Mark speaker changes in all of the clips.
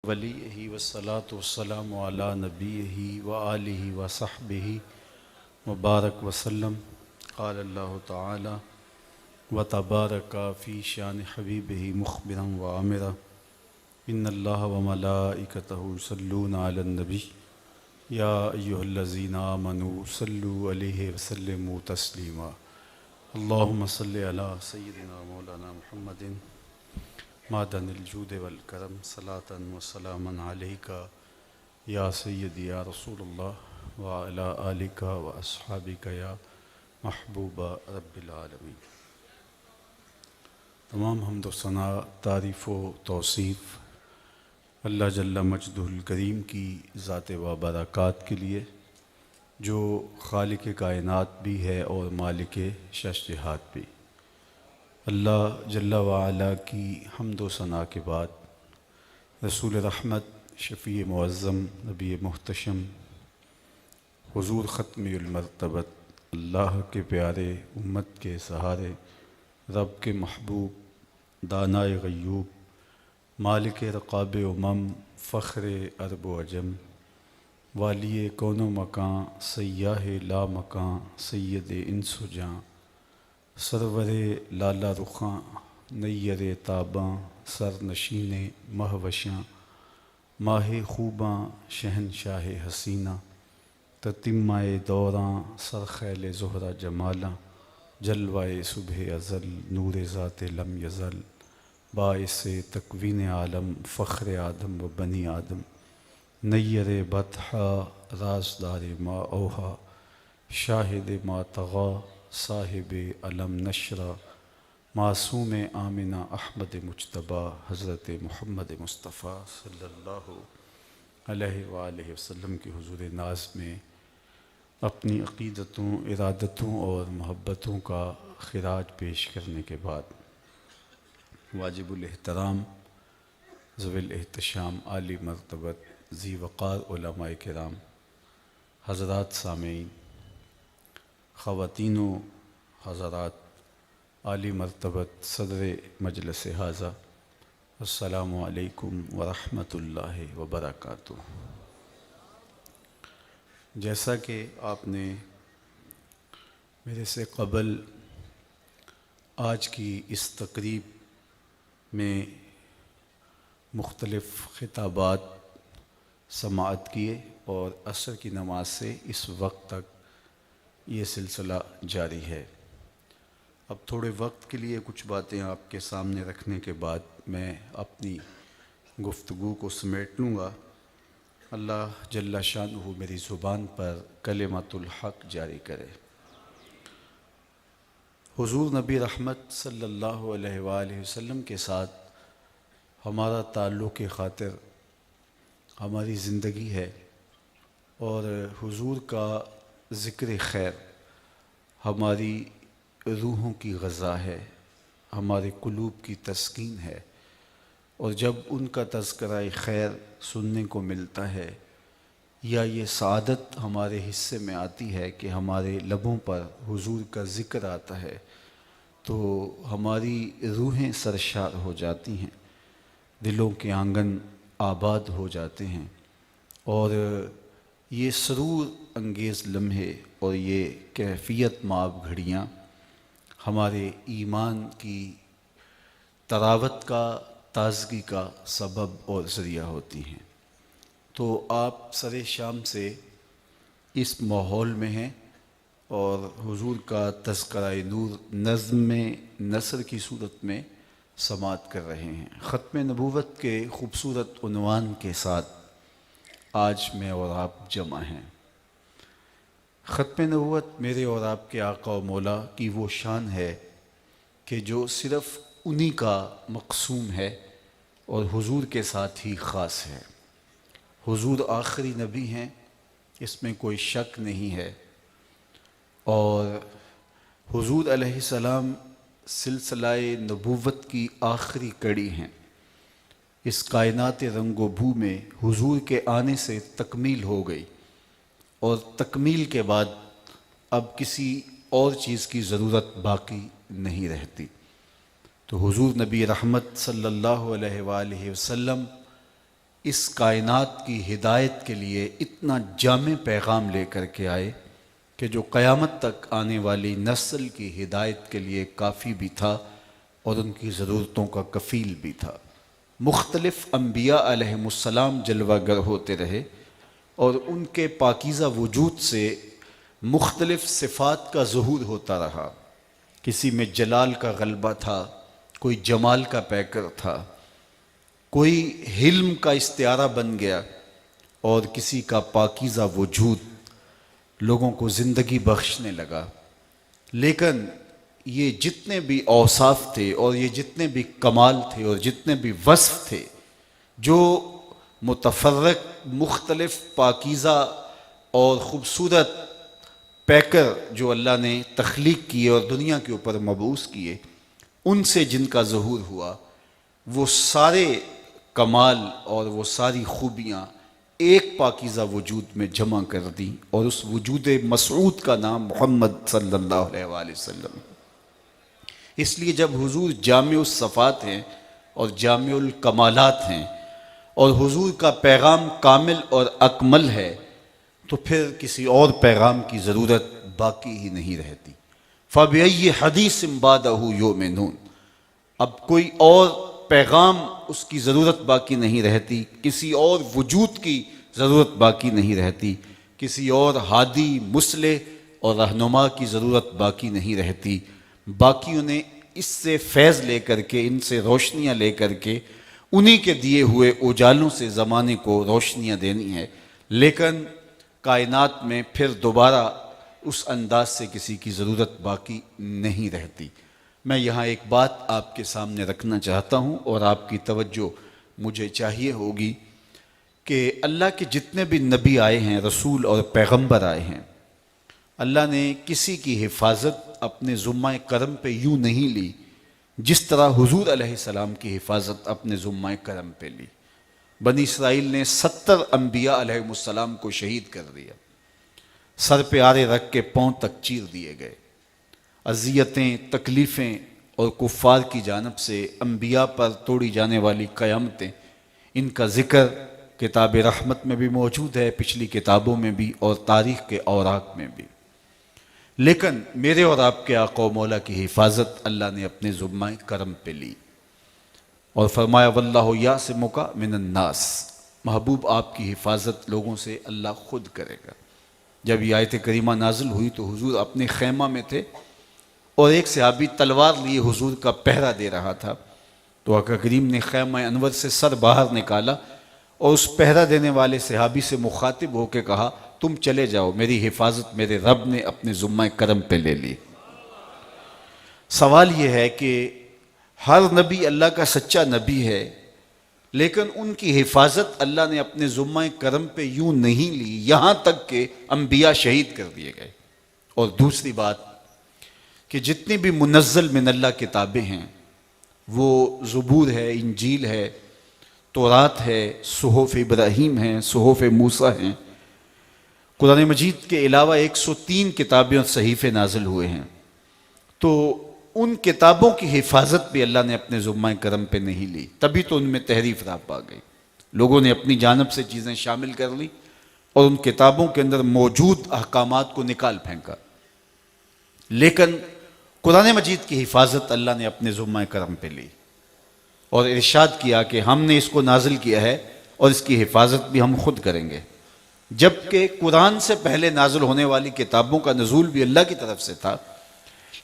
Speaker 1: ولیہ والصلاة والسلام علی نبیہ وآلہ وصحبہ مبارک وسلم۔ قال اللہ تعالی وتبارک فی شان حبیبہ مخبرا وآمرا ان اللہ وملائکتہ یصلون علی النبی یا ایہا الذین آمنوا صلوا علیہ وسلموا تسلیما۔ اللہم صلی علی سیدنا مولانا محمد معدن الجود والکرم صلاة و سلاما علیکا یا سیدی یا رسول اللہ وعلی آلکا و اصحابکا یا محبوب رب العالمین۔ تمام حمد و ثنا، تعریف و توصیف اللہ جل مجدہ الکریم کی ذات و برکات کے لیے، جو خالق کائنات بھی ہے اور مالک شش جہات بھی۔ اللہ جل وعلا کی حمد و ثنا کے بعد رسول رحمت، شفیع معظم، نبی محتشم، حضور ختم المرتبت، اللہ کے پیارے، امت کے سہارے، رب کے محبوب، دانائے غیوب، مالک رقاب امم، فخر عرب و عجم، والی کون و مکان، سیاہ لا مکان، سید انس و جاں، سرور لالا رخاں، نیر تاباں، سر نشین مہوشاں، ماہ خوباں، شہنشاہ حسینہ، تتمہ دوراں، سرخیل زہرہ جمالاں، جلوہ صبح ازل، نور ذات لم یزل، باعث تکوین عالم، فخر آدم و بنی آدم، نیر بطحا، رازدار ما اوہا، شاہد ما طغا، صاحب علم نشرہ، معصوم آمنہ احمد مجتبیٰ، حضرت محمد مصطفیٰ صلی اللہ علیہ وآلہ وسلم کے حضور ناز میں اپنی عقیدتوں، ارادتوں اور محبتوں کا خراج پیش کرنے کے بعد، واجب الاحترام، ذوی الاحتشام، عالی مرتبت، ذی وقار علماء کرام، حضرات سامعین، خواتین و حضرات، عالی مرتبت صدر مجلس ھذا، السلام علیکم ورحمۃ اللہ وبرکاتہ۔ جیسا کہ آپ نے میرے سے قبل آج کی اس تقریب میں مختلف خطابات سماعت کیے اور عصر کی نماز سے اس وقت تک یہ سلسلہ جاری ہے۔ اب تھوڑے وقت کے لیے کچھ باتیں آپ کے سامنے رکھنے کے بعد میں اپنی گفتگو کو سمیٹ لوں گا۔ اللہ جل شانہ میری زبان پر کلمۃ الحق جاری کرے۔ حضور نبی رحمت صلی اللہ علیہ وآلہ وسلم کے ساتھ ہمارا تعلق خاطر ہماری زندگی ہے، اور حضور کا ذکر خیر ہماری روحوں کی غذا ہے، ہمارے قلوب کی تسکین ہے، اور جب ان کا تذکرہ خیر سننے کو ملتا ہے یا یہ سعادت ہمارے حصے میں آتی ہے کہ ہمارے لبوں پر حضور کا ذکر آتا ہے، تو ہماری روحیں سرشار ہو جاتی ہیں، دلوں کے آنگن آباد ہو جاتے ہیں، اور یہ سرور انگیز لمحے اور یہ کیفیت مآب گھڑیاں ہمارے ایمان کی طراوت کا، تازگی کا سبب اور ذریعہ ہوتی ہیں۔ تو آپ سر شام سے اس ماحول میں ہیں اور حضور کا تذکرہ نور نظم میں نثر کی صورت میں سماعت کر رہے ہیں۔ ختم نبوت کے خوبصورت عنوان کے ساتھ آج میں اور آپ جمع ہیں۔ ختم نبوت میرے اور آپ کے آقا و مولا کی وہ شان ہے کہ جو صرف انہی کا مقسوم ہے اور حضور کے ساتھ ہی خاص ہے۔ حضور آخری نبی ہیں، اس میں کوئی شک نہیں ہے، اور حضور علیہ السلام سلسلہ نبوت کی آخری کڑی ہیں۔ اس کائنات رنگ و بو میں حضور کے آنے سے تکمیل ہو گئی، اور تکمیل کے بعد اب کسی اور چیز کی ضرورت باقی نہیں رہتی۔ تو حضور نبی رحمت صلی اللہ علیہ وآلہ وسلم اس کائنات کی ہدایت کے لیے اتنا جامع پیغام لے کر کے آئے کہ جو قیامت تک آنے والی نسل کی ہدایت کے لیے کافی بھی تھا اور ان کی ضرورتوں کا کفیل بھی تھا۔ مختلف انبیاء علیہم السلام جلوہ گر ہوتے رہے اور ان کے پاکیزہ وجود سے مختلف صفات کا ظہور ہوتا رہا۔ کسی میں جلال کا غلبہ تھا، کوئی جمال کا پیکر تھا، کوئی حلم کا استعارہ بن گیا، اور کسی کا پاکیزہ وجود لوگوں کو زندگی بخشنے لگا۔ لیکن یہ جتنے بھی اوصاف تھے اور یہ جتنے بھی کمال تھے اور جتنے بھی وصف تھے جو متفرق مختلف پاکیزہ اور خوبصورت پیکر جو اللہ نے تخلیق کیے اور دنیا کے اوپر مبعوث کیے، ان سے جن کا ظہور ہوا، وہ سارے کمال اور وہ ساری خوبیاں ایک پاکیزہ وجود میں جمع کر دیں، اور اس وجود مسعود کا نام محمد صلی اللہ علیہ وآلہ وسلم۔ اس لیے جب حضور جامع الصفات ہیں اور جامع الکمالات ہیں اور حضور کا پیغام کامل اور اکمل ہے، تو پھر کسی اور پیغام کی ضرورت باقی ہی نہیں رہتی۔ فَبِأَيِّ حَدِيثٍ بَعْدَهُ يُؤْمِنُونَ، اب کوئی اور پیغام اس کی ضرورت باقی نہیں رہتی، کسی اور وجود کی ضرورت باقی نہیں رہتی، کسی اور ہادی مصلح اور رہنما کی ضرورت باقی نہیں رہتی۔ باقی انہیں اس سے فیض لے کر کے، ان سے روشنیاں لے کر کے، انہی کے دیے ہوئے اجالوں سے زمانے کو روشنیاں دینی ہے۔ لیکن کائنات میں پھر دوبارہ اس انداز سے کسی کی ضرورت باقی نہیں رہتی۔ میں یہاں ایک بات آپ کے سامنے رکھنا چاہتا ہوں اور آپ کی توجہ مجھے چاہیے ہوگی کہ اللہ کے جتنے بھی نبی آئے ہیں، رسول اور پیغمبر آئے ہیں، اللہ نے کسی کی حفاظت اپنے ذمہ کرم پہ یوں نہیں لی جس طرح حضور علیہ السلام کی حفاظت اپنے ذمہ کرم پہ لی۔ بنی اسرائیل نے 70 انبیاء علیہ السلام کو شہید کر دیا، سر پہ آرے رکھ کے پاؤں تک چیر دیے گئے۔ اذیتیں، تکلیفیں اور کفار کی جانب سے انبیاء پر توڑی جانے والی قیامتیں، ان کا ذکر کتاب رحمت میں بھی موجود ہے، پچھلی کتابوں میں بھی اور تاریخ کے اوراق میں بھی۔ لیکن میرے اور آپ کے آقا و مولا کی حفاظت اللہ نے اپنے ذمہ کرم پہ لی اور فرمایا واللہ یعصمک من الناس، محبوب آپ کی حفاظت لوگوں سے اللہ خود کرے گا۔ جب یہ آیت کریمہ نازل ہوئی تو حضور اپنے خیمہ میں تھے اور ایک صحابی تلوار لیے حضور کا پہرا دے رہا تھا، تو آقا کریم نے خیمہ انور سے سر باہر نکالا اور اس پہرا دینے والے صحابی سے مخاطب ہو کے کہا تم چلے جاؤ، میری حفاظت میرے رب نے اپنے ذمہ کرم پہ لے لی۔ سوال یہ ہے کہ ہر نبی اللہ کا سچا نبی ہے، لیکن ان کی حفاظت اللہ نے اپنے ذمہ کرم پہ یوں نہیں لی، یہاں تک کہ انبیاء شہید کر دیے گئے۔ اور دوسری بات کہ جتنی بھی منزل من اللہ کتابیں ہیں، وہ زبور ہے، انجیل ہے، تورات ہے، صحف ابراہیم ہیں، صحف موسیٰ ہیں، قرآن مجید کے علاوہ 103 کتابیں اور صحیفے نازل ہوئے ہیں، تو ان کتابوں کی حفاظت بھی اللہ نے اپنے ذمہ کرم پہ نہیں لی، تبھی تو ان میں تحریف راپ آ گئی۔ لوگوں نے اپنی جانب سے چیزیں شامل کر لی اور ان کتابوں کے اندر موجود احکامات کو نکال پھینکا۔ لیکن قرآن مجید کی حفاظت اللہ نے اپنے ذمہ کرم پہ لی اور ارشاد کیا کہ ہم نے اس کو نازل کیا ہے اور اس کی حفاظت بھی ہم خود کریں گے، جبکہ قرآن سے پہلے نازل ہونے والی کتابوں کا نزول بھی اللہ کی طرف سے تھا،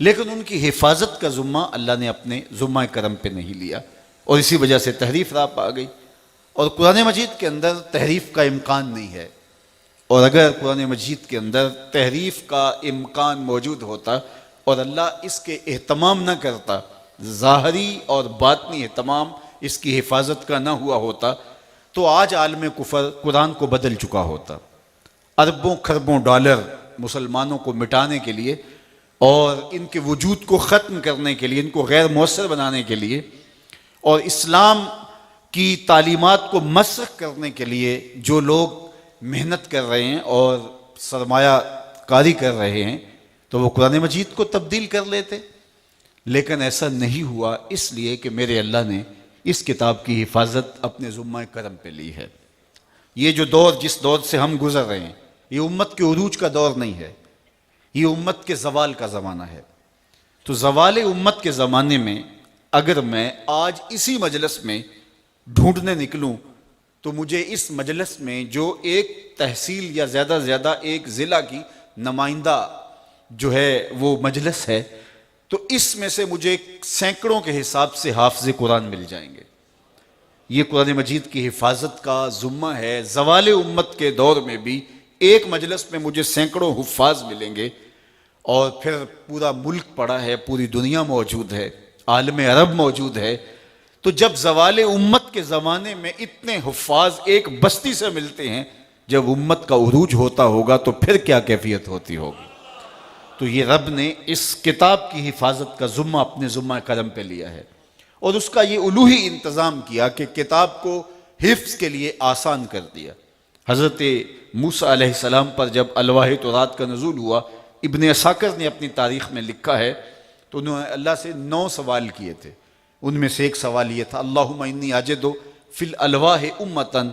Speaker 1: لیکن ان کی حفاظت کا ذمہ اللہ نے اپنے ذمہ کرم پہ نہیں لیا، اور اسی وجہ سے تحریف راپ آ گئی۔ اور قرآن مجید کے اندر تحریف کا امکان نہیں ہے، اور اگر قرآن مجید کے اندر تحریف کا امکان موجود ہوتا اور اللہ اس کے اہتمام نہ کرتا، ظاہری اور باطنی اہتمام اس کی حفاظت کا نہ ہوا ہوتا، تو آج عالم کفر قرآن کو بدل چکا ہوتا۔ اربوں خربوں ڈالر مسلمانوں کو مٹانے کے لیے اور ان کے وجود کو ختم کرنے کے لیے، ان کو غیر مؤثر بنانے کے لیے اور اسلام کی تعلیمات کو مسخ کرنے کے لیے جو لوگ محنت کر رہے ہیں اور سرمایہ کاری کر رہے ہیں، تو وہ قرآن مجید کو تبدیل کر لیتے، لیکن ایسا نہیں ہوا، اس لیے کہ میرے اللہ نے اس کتاب کی حفاظت اپنے ذمہ کرم پہ لی ہے۔ یہ جو دور جس دور سے ہم گزر رہے ہیں، یہ امت کے عروج کا دور نہیں ہے، یہ امت کے زوال کا زمانہ ہے۔ تو زوال امت کے زمانے میں اگر میں آج اسی مجلس میں ڈھونڈنے نکلوں تو مجھے اس مجلس میں جو ایک تحصیل یا زیادہ سے زیادہ ایک ضلع کی نمائندہ جو ہے وہ مجلس ہے، تو اس میں سے مجھے سینکڑوں کے حساب سے حافظ قرآن مل جائیں گے۔ یہ قرآن مجید کی حفاظت کا ذمہ ہے۔ زوال امت کے دور میں بھی ایک مجلس میں مجھے سینکڑوں حفاظ ملیں گے، اور پھر پورا ملک پڑا ہے، پوری دنیا موجود ہے، عالم عرب موجود ہے۔ تو جب زوال امت کے زمانے میں اتنے حفاظ ایک بستی سے ملتے ہیں، جب امت کا عروج ہوتا ہوگا تو پھر کیا کیفیت ہوتی ہوگی۔ تو یہ رب نے اس کتاب کی حفاظت کا ذمہ اپنے ذمہ کرم پہ لیا ہے، اور اس کا یہ الوہی انتظام کیا کہ کتاب کو حفظ کے لیے آسان کر دیا۔ حضرت موسیٰ علیہ السلام پر جب الواح تورات کا نزول ہوا، ابن عساکر نے اپنی تاریخ میں لکھا ہے، تو انہوں نے اللہ سے 9 سوال کیے تھے۔ ان میں سے ایک سوال یہ تھا، اللہم انی اجد فی الالواح امتن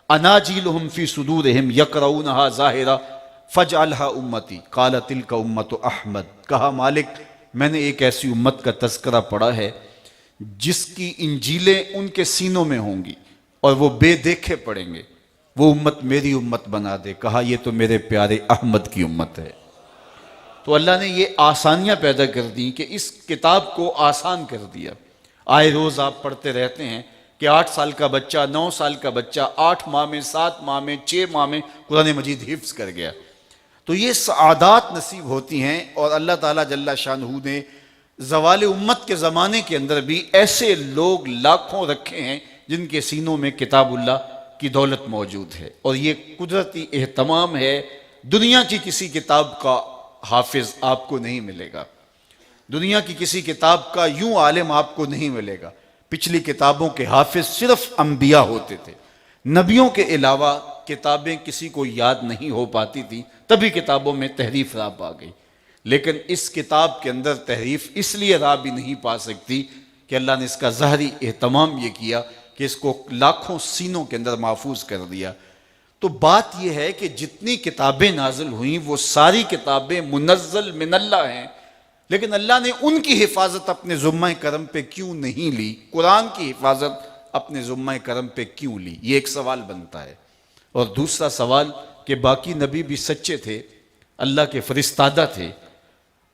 Speaker 1: اناجیلہم فی صدورہم یقرؤونہا ظاہرہ فاجعلہا امتی قال تلک امت احمد۔ کہا مالک، میں نے ایک ایسی امت کا تذکرہ پڑھا ہے جس کی انجیلیں ان کے سینوں میں ہوں گی اور وہ بے دیکھے پڑھیں گے، وہ امت میری امت بنا دے۔ کہا یہ تو میرے پیارے احمد کی امت ہے۔ تو اللہ نے یہ آسانیاں پیدا کر دی کہ اس کتاب کو آسان کر دیا۔ آئے روز آپ پڑھتے رہتے ہیں کہ 8 سال کا بچہ، 9 سال کا بچہ 8 ماہ میں، 7 ماہ میں، 6 ماہ میں قرآن مجید حفظ کر گیا۔ تو یہ سعادات نصیب ہوتی ہیں، اور اللہ تعالیٰ جل شانہ نے زوال امت کے زمانے کے اندر بھی ایسے لوگ لاکھوں رکھے ہیں جن کے سینوں میں کتاب اللہ کی دولت موجود ہے، اور یہ قدرتی اہتمام ہے۔ دنیا کی کسی کتاب کا حافظ آپ کو نہیں ملے گا، دنیا کی کسی کتاب کا یوں عالم آپ کو نہیں ملے گا۔ پچھلی کتابوں کے حافظ صرف انبیاء ہوتے تھے، نبیوں کے علاوہ کتابیں کسی کو یاد نہیں ہو پاتی تھی، تبھی کتابوں میں تحریف راہ آ گئی۔ لیکن اس کتاب کے اندر تحریف اس لیے راہ بھی نہیں پا سکتی کہ اللہ نے اس کا ظاہری اہتمام یہ کیا کہ اس کو لاکھوں سینوں کے اندر محفوظ کر دیا۔ تو بات یہ ہے کہ جتنی کتابیں نازل ہوئیں وہ ساری کتابیں منزل من اللہ ہیں، لیکن اللہ نے ان کی حفاظت اپنے ذمہ کرم پہ کیوں نہیں لی؟ قرآن کی حفاظت اپنے ذمہ کرم پہ کیوں لی؟ یہ ایک سوال بنتا ہے۔ اور دوسرا سوال کہ باقی نبی بھی سچے تھے، اللہ کے فرستادہ تھے،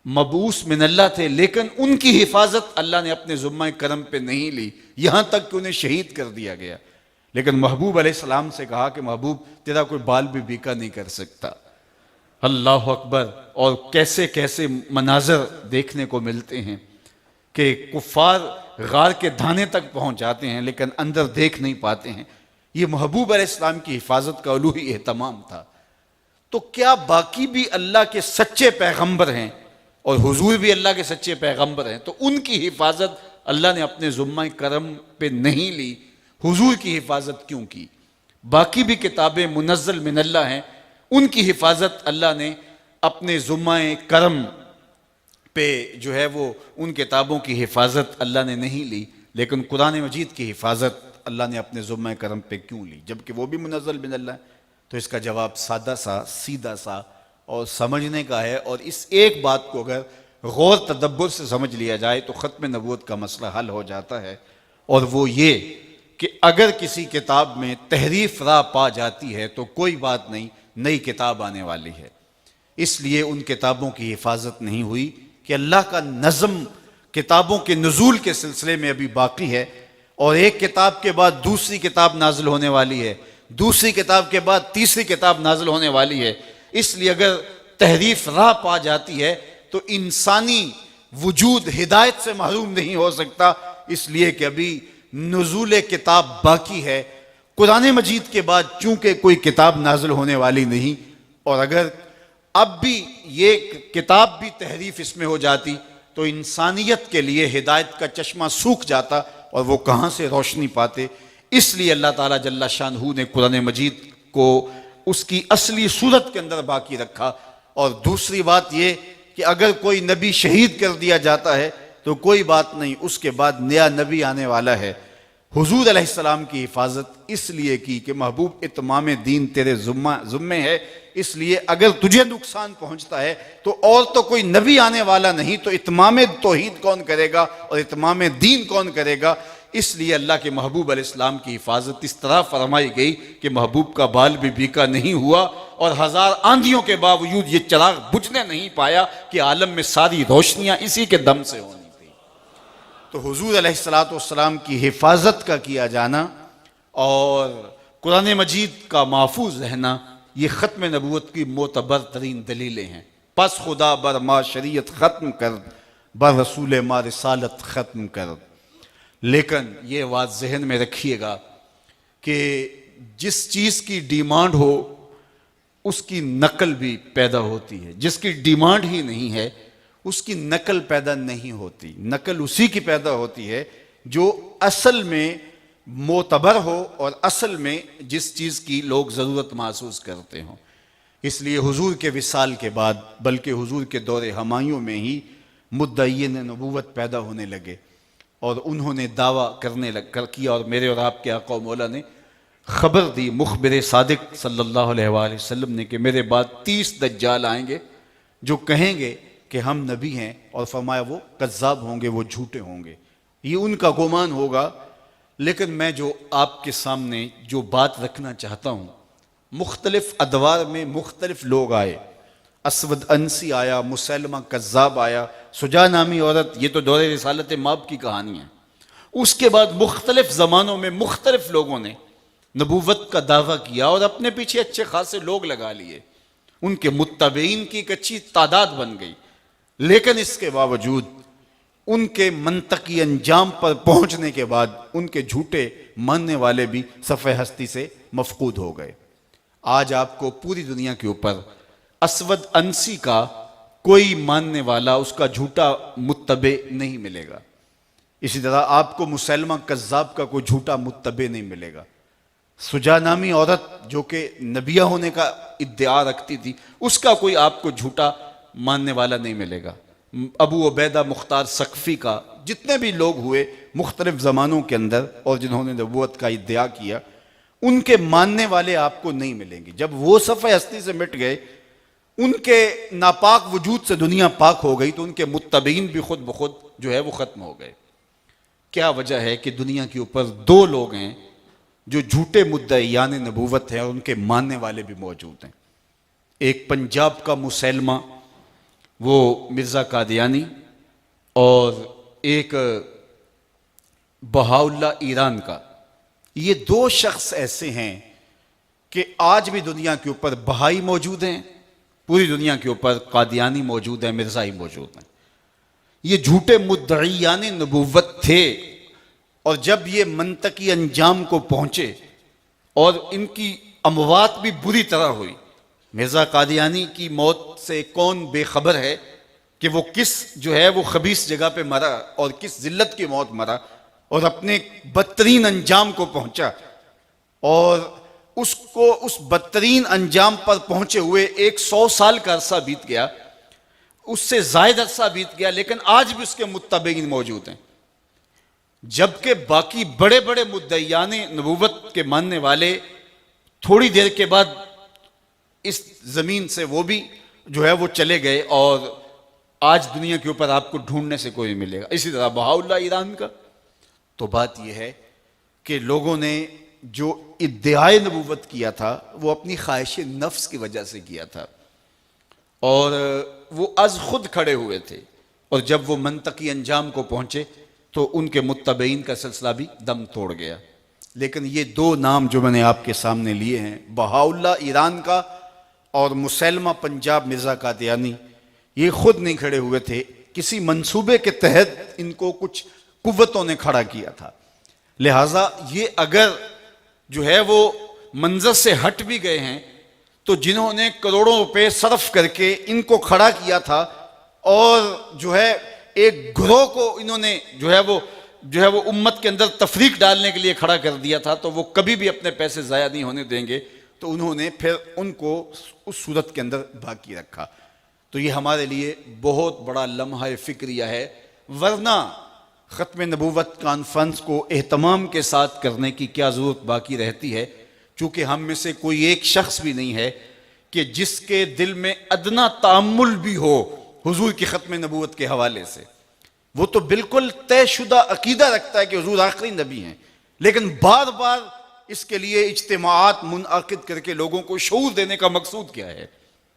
Speaker 1: مبعوث من اللہ تھے، لیکن ان کی حفاظت اللہ نے اپنے ذمہ کرم پہ نہیں لی، یہاں تک کہ انہیں شہید کر دیا گیا۔ لیکن محبوب علیہ السلام سے کہا کہ محبوب تیرا کوئی بال بھی بیکا نہیں کر سکتا۔ اللہ اکبر! اور کیسے کیسے مناظر دیکھنے کو ملتے ہیں کہ کفار غار کے دھانے تک پہنچ جاتے ہیں لیکن اندر دیکھ نہیں پاتے ہیں۔ یہ محبوب علیہ السلام کی حفاظت کا الوہی اہتمام تھا۔ تو کیا باقی بھی اللہ کے سچے پیغمبر ہیں اور حضور بھی اللہ کے سچے پیغمبر ہیں، تو ان کی حفاظت اللہ نے اپنے ذمہ کرم پہ نہیں لی، حضور کی حفاظت کیوں کی؟ باقی بھی کتابیں منزل من اللہ ہیں، ان کی حفاظت اللہ نے اپنے ذمہ کرم پہ جو ہے وہ ان کتابوں کی حفاظت اللہ نے نہیں لی، لیکن قرآن مجید کی حفاظت اللہ نے اپنے ذمہ کرم پہ کیوں لی جبکہ وہ بھی منزل من اللہ ہے؟ تو اس کا جواب سادہ سا، سیدھا سا اور سمجھنے کا ہے، اور اس ایک بات کو اگر غور تدبر سے سمجھ لیا جائے تو ختم نبوت کا مسئلہ حل ہو جاتا ہے، اور وہ یہ کہ اگر کسی کتاب میں تحریف راہ پا جاتی ہے تو کوئی بات نہیں، نئی کتاب آنے والی ہے۔ اس لیے ان کتابوں کی حفاظت نہیں ہوئی کہ اللہ کا نظم کتابوں کے نزول کے سلسلے میں ابھی باقی ہے، اور ایک کتاب کے بعد دوسری کتاب نازل ہونے والی ہے، دوسری کتاب کے بعد تیسری کتاب نازل ہونے والی ہے۔ اس لیے اگر تحریف راہ پا جاتی ہے تو انسانی وجود ہدایت سے محروم نہیں ہو سکتا، اس لیے کہ ابھی نزول کتاب باقی ہے۔ قرآن مجید کے بعد چونکہ کوئی کتاب نازل ہونے والی نہیں، اور اگر اب بھی یہ کتاب بھی تحریف اس میں ہو جاتی تو انسانیت کے لیے ہدایت کا چشمہ سوکھ جاتا اور وہ کہاں سے روشنی پاتے۔ اس لیے اللہ تعالیٰ جل شانہ نے قرآن مجید کو اس کی اصلی صورت کے اندر باقی رکھا۔ اور دوسری بات یہ کہ اگر کوئی نبی شہید کر دیا جاتا ہے تو کوئی بات نہیں، اس کے بعد نیا نبی آنے والا ہے، حضور علیہ السلام کی حفاظت اس لیے کی کہ محبوب اتمام دین تیرے ذمے ہے، اس لیے اگر تجھے نقصان پہنچتا ہے تو اور تو کوئی نبی آنے والا نہیں، تو اتمام توحید کون کرے گا اور اتمام دین کون کرے گا؟ اس لیے اللہ کے محبوب علیہ السلام کی حفاظت اس طرح فرمائی گئی کہ محبوب کا بال بھی بیکا نہیں ہوا، اور ہزار آندھیوں کے باوجود یہ چراغ بجھنے نہیں پایا کہ عالم میں ساری روشنیاں اسی کے دم سے ہونی تھی۔ تو حضور علیہ السلام کی حفاظت کا کیا جانا اور قرآن مجید کا محفوظ رہنا، یہ ختم نبوت کی معتبر ترین دلیلیں ہیں۔ پس خدا بر ما شریعت ختم کر، بر رسول ما رسالت ختم کر۔ لیکن یہ بات ذہن میں رکھیے گا کہ جس چیز کی ڈیمانڈ ہو اس کی نقل بھی پیدا ہوتی ہے، جس کی ڈیمانڈ ہی نہیں ہے اس کی نقل پیدا نہیں ہوتی۔ نقل اسی کی پیدا ہوتی ہے جو اصل میں معتبر ہو اور اصل میں جس چیز کی لوگ ضرورت محسوس کرتے ہوں۔ اس لیے حضور کے وصال کے بعد بلکہ حضور کے دور ہمایوں میں ہی مدعین نبوت پیدا ہونے لگے، اور انہوں نے دعویٰ کرنے کیا، اور میرے اور آپ کے آقا و مولا نے خبر دی مخبر صادق صلی اللہ علیہ وآلہ وسلم نے کہ میرے بعد 30 دجال آئیں گے جو کہیں گے کہ ہم نبی ہیں، اور فرمایا وہ کذاب ہوں گے، وہ جھوٹے ہوں گے، یہ ان کا گمان ہوگا۔ لیکن میں جو آپ کے سامنے جو بات رکھنا چاہتا ہوں، مختلف ادوار میں مختلف لوگ آئے، اسود انسی آیا، مسلمہ کذاب آیا، سجا نامی عورت، یہ تو دور رسالت ماب کی کہانی ہے۔ اس کے بعد مختلف زمانوں میں مختلف لوگوں نے نبوت کا دعویٰ کیا اور اپنے پیچھے اچھے خاصے لوگ لگا لیے، ان کے متبعین کی ایک اچھی تعداد بن گئی، لیکن اس کے باوجود ان کے منطقی انجام پر پہنچنے کے بعد ان کے جھوٹے ماننے والے بھی صفحہ ہستی سے مفقود ہو گئے۔ آج آپ کو پوری دنیا کے اوپر اسود انسی کا کوئی ماننے والا، اس کا جھوٹا متبع نہیں ملے گا۔ اسی طرح آپ کو مسلمہ کذاب کا کوئی جھوٹا متبع نہیں ملے گا۔ سجا نامی عورت جو کہ نبیہ ہونے کا ادعا رکھتی تھی، اس کا کوئی آپ کو جھوٹا ماننے والا نہیں ملے گا۔ ابو عبیدہ مختار ثقفی کا، جتنے بھی لوگ ہوئے مختلف زمانوں کے اندر اور جنہوں نے نبوت کا ادعا کیا، ان کے ماننے والے آپ کو نہیں ملیں گے۔ جب وہ صفحہ ہستی سے مٹ گئے، ان کے ناپاک وجود سے دنیا پاک ہو گئی، تو ان کے متبعین بھی خود بخود جو ہے وہ ختم ہو گئے۔ کیا وجہ ہے کہ دنیا کے اوپر 2 لوگ ہیں جو جھوٹے مدعیان نبوت ہیں اور ان کے ماننے والے بھی موجود ہیں۔ ایک پنجاب کا مسلمہ، وہ مرزا قادیانی، اور ایک بہاؤاللہ ایران کا۔ یہ 2 شخص ایسے ہیں کہ آج بھی دنیا کے اوپر بہائی موجود ہیں، پوری دنیا کے اوپر قادیانی موجود ہیں، مرزائی موجود ہیں۔ یہ جھوٹے مدعیان نبوت تھے، اور جب یہ منطقی انجام کو پہنچے اور ان کی اموات بھی بری طرح ہوئی، مرزا قادیانی کی موت سے کون بے خبر ہے کہ وہ کس جو ہے وہ خبیث جگہ پہ مرا اور کس ذلت کی موت مرا اور اپنے بدترین انجام کو پہنچا، اور اس بدترین انجام پر پہنچے ہوئے 100 سال کا عرصہ بیت گیا، اس سے زائد عرصہ بیت گیا، لیکن آج بھی اس کے متبعین موجود ہیں۔ جبکہ باقی بڑے بڑے مدعیان نبوت کے ماننے والے تھوڑی دیر کے بعد اس زمین سے وہ بھی جو ہے وہ چلے گئے، اور آج دنیا کے اوپر آپ کو ڈھونڈنے سے کوئی ملے گا۔ اسی طرح بہاؤاللہ ایران کا۔ تو بات یہ ہے کہ لوگوں نے جو ادعائے نبوت کیا تھا وہ اپنی خواہش نفس کی وجہ سے کیا تھا، اور وہ از خود کھڑے ہوئے تھے، اور جب وہ منطقی انجام کو پہنچے تو ان کے متبعین کا سلسلہ بھی دم توڑ گیا۔ لیکن یہ 2 نام جو میں نے آپ کے سامنے لیے ہیں، بہاؤاللہ ایران کا اور مسلمہ پنجاب مرزا قادیانی، یہ خود نہیں کھڑے ہوئے تھے، کسی منصوبے کے تحت ان کو کچھ قوتوں نے کھڑا کیا تھا۔ لہٰذا یہ اگر جو ہے وہ منظر سے ہٹ بھی گئے ہیں، تو جنہوں نے کروڑوں روپے صرف کر کے ان کو کھڑا کیا تھا، اور جو ہے ایک گروہ کو انہوں نے جو ہے وہ امت کے اندر تفریق ڈالنے کے لیے کھڑا کر دیا تھا، تو وہ کبھی بھی اپنے پیسے ضائع نہیں ہونے دیں گے، تو انہوں نے پھر ان کو اس صورت کے اندر باقی رکھا۔ تو یہ ہمارے لیے بہت بڑا لمحہ فکریہ ہے، ورنہ ختم نبوت کانفرنس کو اہتمام کے ساتھ کرنے کی کیا ضرورت باقی رہتی ہے، چونکہ ہم میں سے کوئی ایک شخص بھی نہیں ہے کہ جس کے دل میں ادنا تأمل بھی ہو حضور کی ختم نبوت کے حوالے سے۔ وہ تو بالکل طے شدہ عقیدہ رکھتا ہے کہ حضور آخری نبی ہیں، لیکن بار بار اس کے لیے اجتماعات منعقد کر کے لوگوں کو شعور دینے کا مقصود کیا ہے،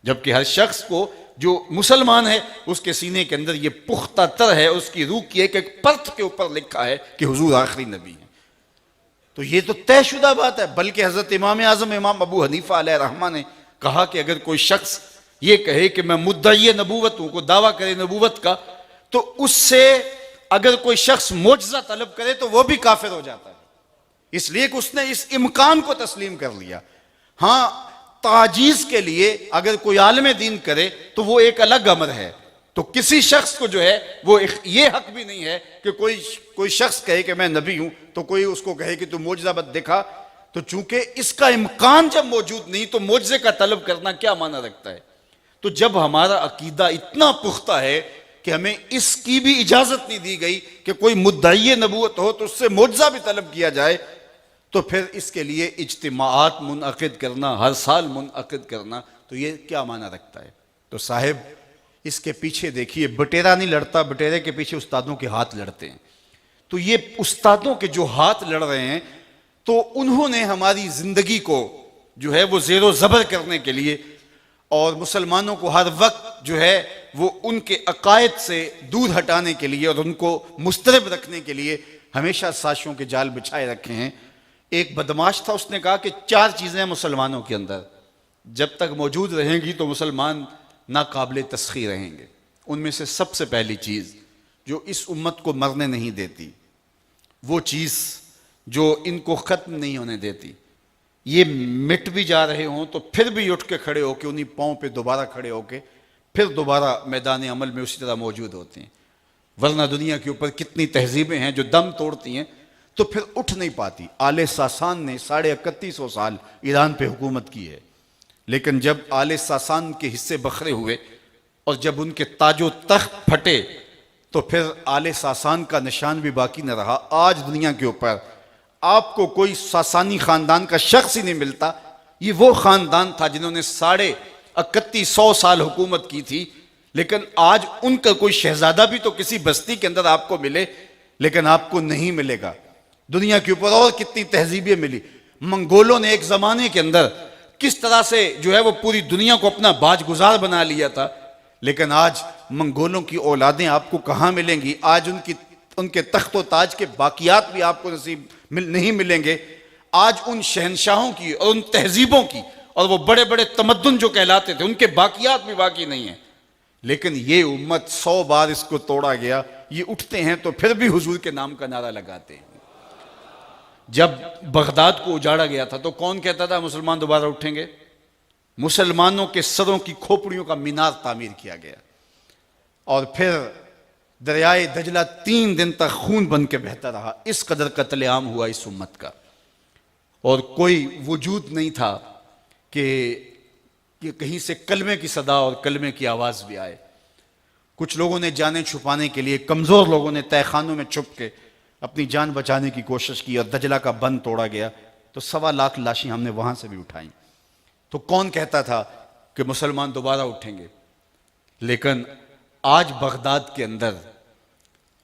Speaker 1: جبکہ ہر شخص کو جو مسلمان ہے اس کے سینے کے اندر یہ پختہ تر ہے، اس کی روح کی ایک پرت کے اوپر لکھا ہے کہ حضور آخری نبی ہیں۔ تو یہ تو طے شدہ بات ہے، بلکہ حضرت امام اعظم امام ابو حنیفہ علیہ رحمہ نے کہا کہ اگر کوئی شخص یہ کہے کہ میں مدعی نبوت ہوں، کو دعویٰ کرے نبوت کا، تو اس سے اگر کوئی شخص معجزہ طلب کرے تو وہ بھی کافر ہو جاتا ہے، اس لیے کہ اس نے اس امکان کو تسلیم کر لیا۔ ہاں، تعجیز کے لیے اگر کوئی عالم دین کرے تو وہ ایک الگ امر ہے، تو کسی شخص کو جو ہے وہ یہ حق بھی نہیں ہے کہ کوئی شخص کہے کہ میں نبی ہوں تو کوئی اس کو کہے کہ تو معجزہ بت دکھا، تو چونکہ اس کا امکان جب موجود نہیں تو معجزے کا طلب کرنا کیا معنی رکھتا ہے؟ تو جب ہمارا عقیدہ اتنا پختہ ہے کہ ہمیں اس کی بھی اجازت نہیں دی گئی کہ کوئی مدعی نبوت ہو تو اس سے معجزہ بھی طلب کیا جائے، تو پھر اس کے لیے اجتماعات منعقد کرنا، ہر سال منعقد کرنا، تو یہ کیا معنی رکھتا ہے؟ تو صاحب اس کے پیچھے دیکھیے، بٹیرا نہیں لڑتا، بٹیرے کے پیچھے استادوں کے ہاتھ لڑتے ہیں۔ تو یہ استادوں کے جو ہاتھ لڑ رہے ہیں، تو انہوں نے ہماری زندگی کو جو ہے وہ زیر و زبر کرنے کے لیے اور مسلمانوں کو ہر وقت جو ہے وہ ان کے عقائد سے دور ہٹانے کے لیے اور ان کو مضطرب رکھنے کے لیے ہمیشہ سازشوں کے جال بچھائے رکھے ہیں۔ ایک بدماش تھا، اس نے کہا کہ 4 چیزیں مسلمانوں کے اندر جب تک موجود رہیں گی تو مسلمان ناقابل تسخیر رہیں گے۔ ان میں سے سب سے پہلی چیز جو اس امت کو مرنے نہیں دیتی، وہ چیز جو ان کو ختم نہیں ہونے دیتی، یہ مٹ بھی جا رہے ہوں تو پھر بھی اٹھ کے کھڑے ہو کے انہی پاؤں پہ دوبارہ کھڑے ہو کے پھر دوبارہ میدان عمل میں اسی طرح موجود ہوتے ہیں۔ ورنہ دنیا کے اوپر کتنی تہذیبیں ہیں جو دم توڑتی ہیں تو پھر اٹھ نہیں پاتی۔ آل ساسان نے 3150 سال ایران پہ حکومت کی ہے، لیکن جب آل ساسان کے حصے بکھرے ہوئے اور جب ان کے تاج و تخت پھٹے تو پھر آل ساسان کا نشان بھی باقی نہ رہا۔ آج دنیا کے اوپر آپ کو کوئی ساسانی خاندان کا شخص ہی نہیں ملتا۔ یہ وہ خاندان تھا جنہوں نے 3150 سال حکومت کی تھی، لیکن آج ان کا کوئی شہزادہ بھی تو کسی بستی کے اندر آپ کو ملے، لیکن آپ کو نہیں ملے گا۔ دنیا کے اوپر اور کتنی تہذیبیں ملی۔ منگولوں نے ایک زمانے کے اندر کس طرح سے جو ہے وہ پوری دنیا کو اپنا باج گزار بنا لیا تھا، لیکن آج منگولوں کی اولادیں آپ کو کہاں ملیں گی؟ آج ان کے تخت و تاج کے باقیات بھی آپ کو نصیب نہیں ملیں گے۔ آج ان شہنشاہوں کی اور ان تہذیبوں کی اور وہ بڑے بڑے تمدن جو کہلاتے تھے ان کے باقیات بھی باقی نہیں ہیں، لیکن یہ امت 100 بار اس کو توڑا گیا۔ یہ اٹھتے ہیں تو پھر بھی حضور کے نام کا نعرہ لگاتے ہیں۔ جب بغداد کو اجاڑا گیا تھا تو کون کہتا تھا مسلمان دوبارہ اٹھیں گے؟ مسلمانوں کے سروں کی کھوپڑیوں کا مینار تعمیر کیا گیا، اور پھر دریائے دجلہ 3 دن تک خون بن کے بہتا رہا۔ اس قدر قتل عام ہوا اس امت کا، اور کوئی وجود نہیں تھا کہ کہیں سے کلمے کی صدا اور کلمے کی آواز بھی آئے۔ کچھ لوگوں نے جانیں چھپانے کے لیے، کمزور لوگوں نے تہہ خانوں میں چھپ کے اپنی جان بچانے کی کوشش کی، اور دجلہ کا بند توڑا گیا تو 1.25 لاکھ لاشیں ہم نے وہاں سے بھی اٹھائیں۔ تو کون کہتا تھا کہ مسلمان دوبارہ اٹھیں گے؟ لیکن آج بغداد کے اندر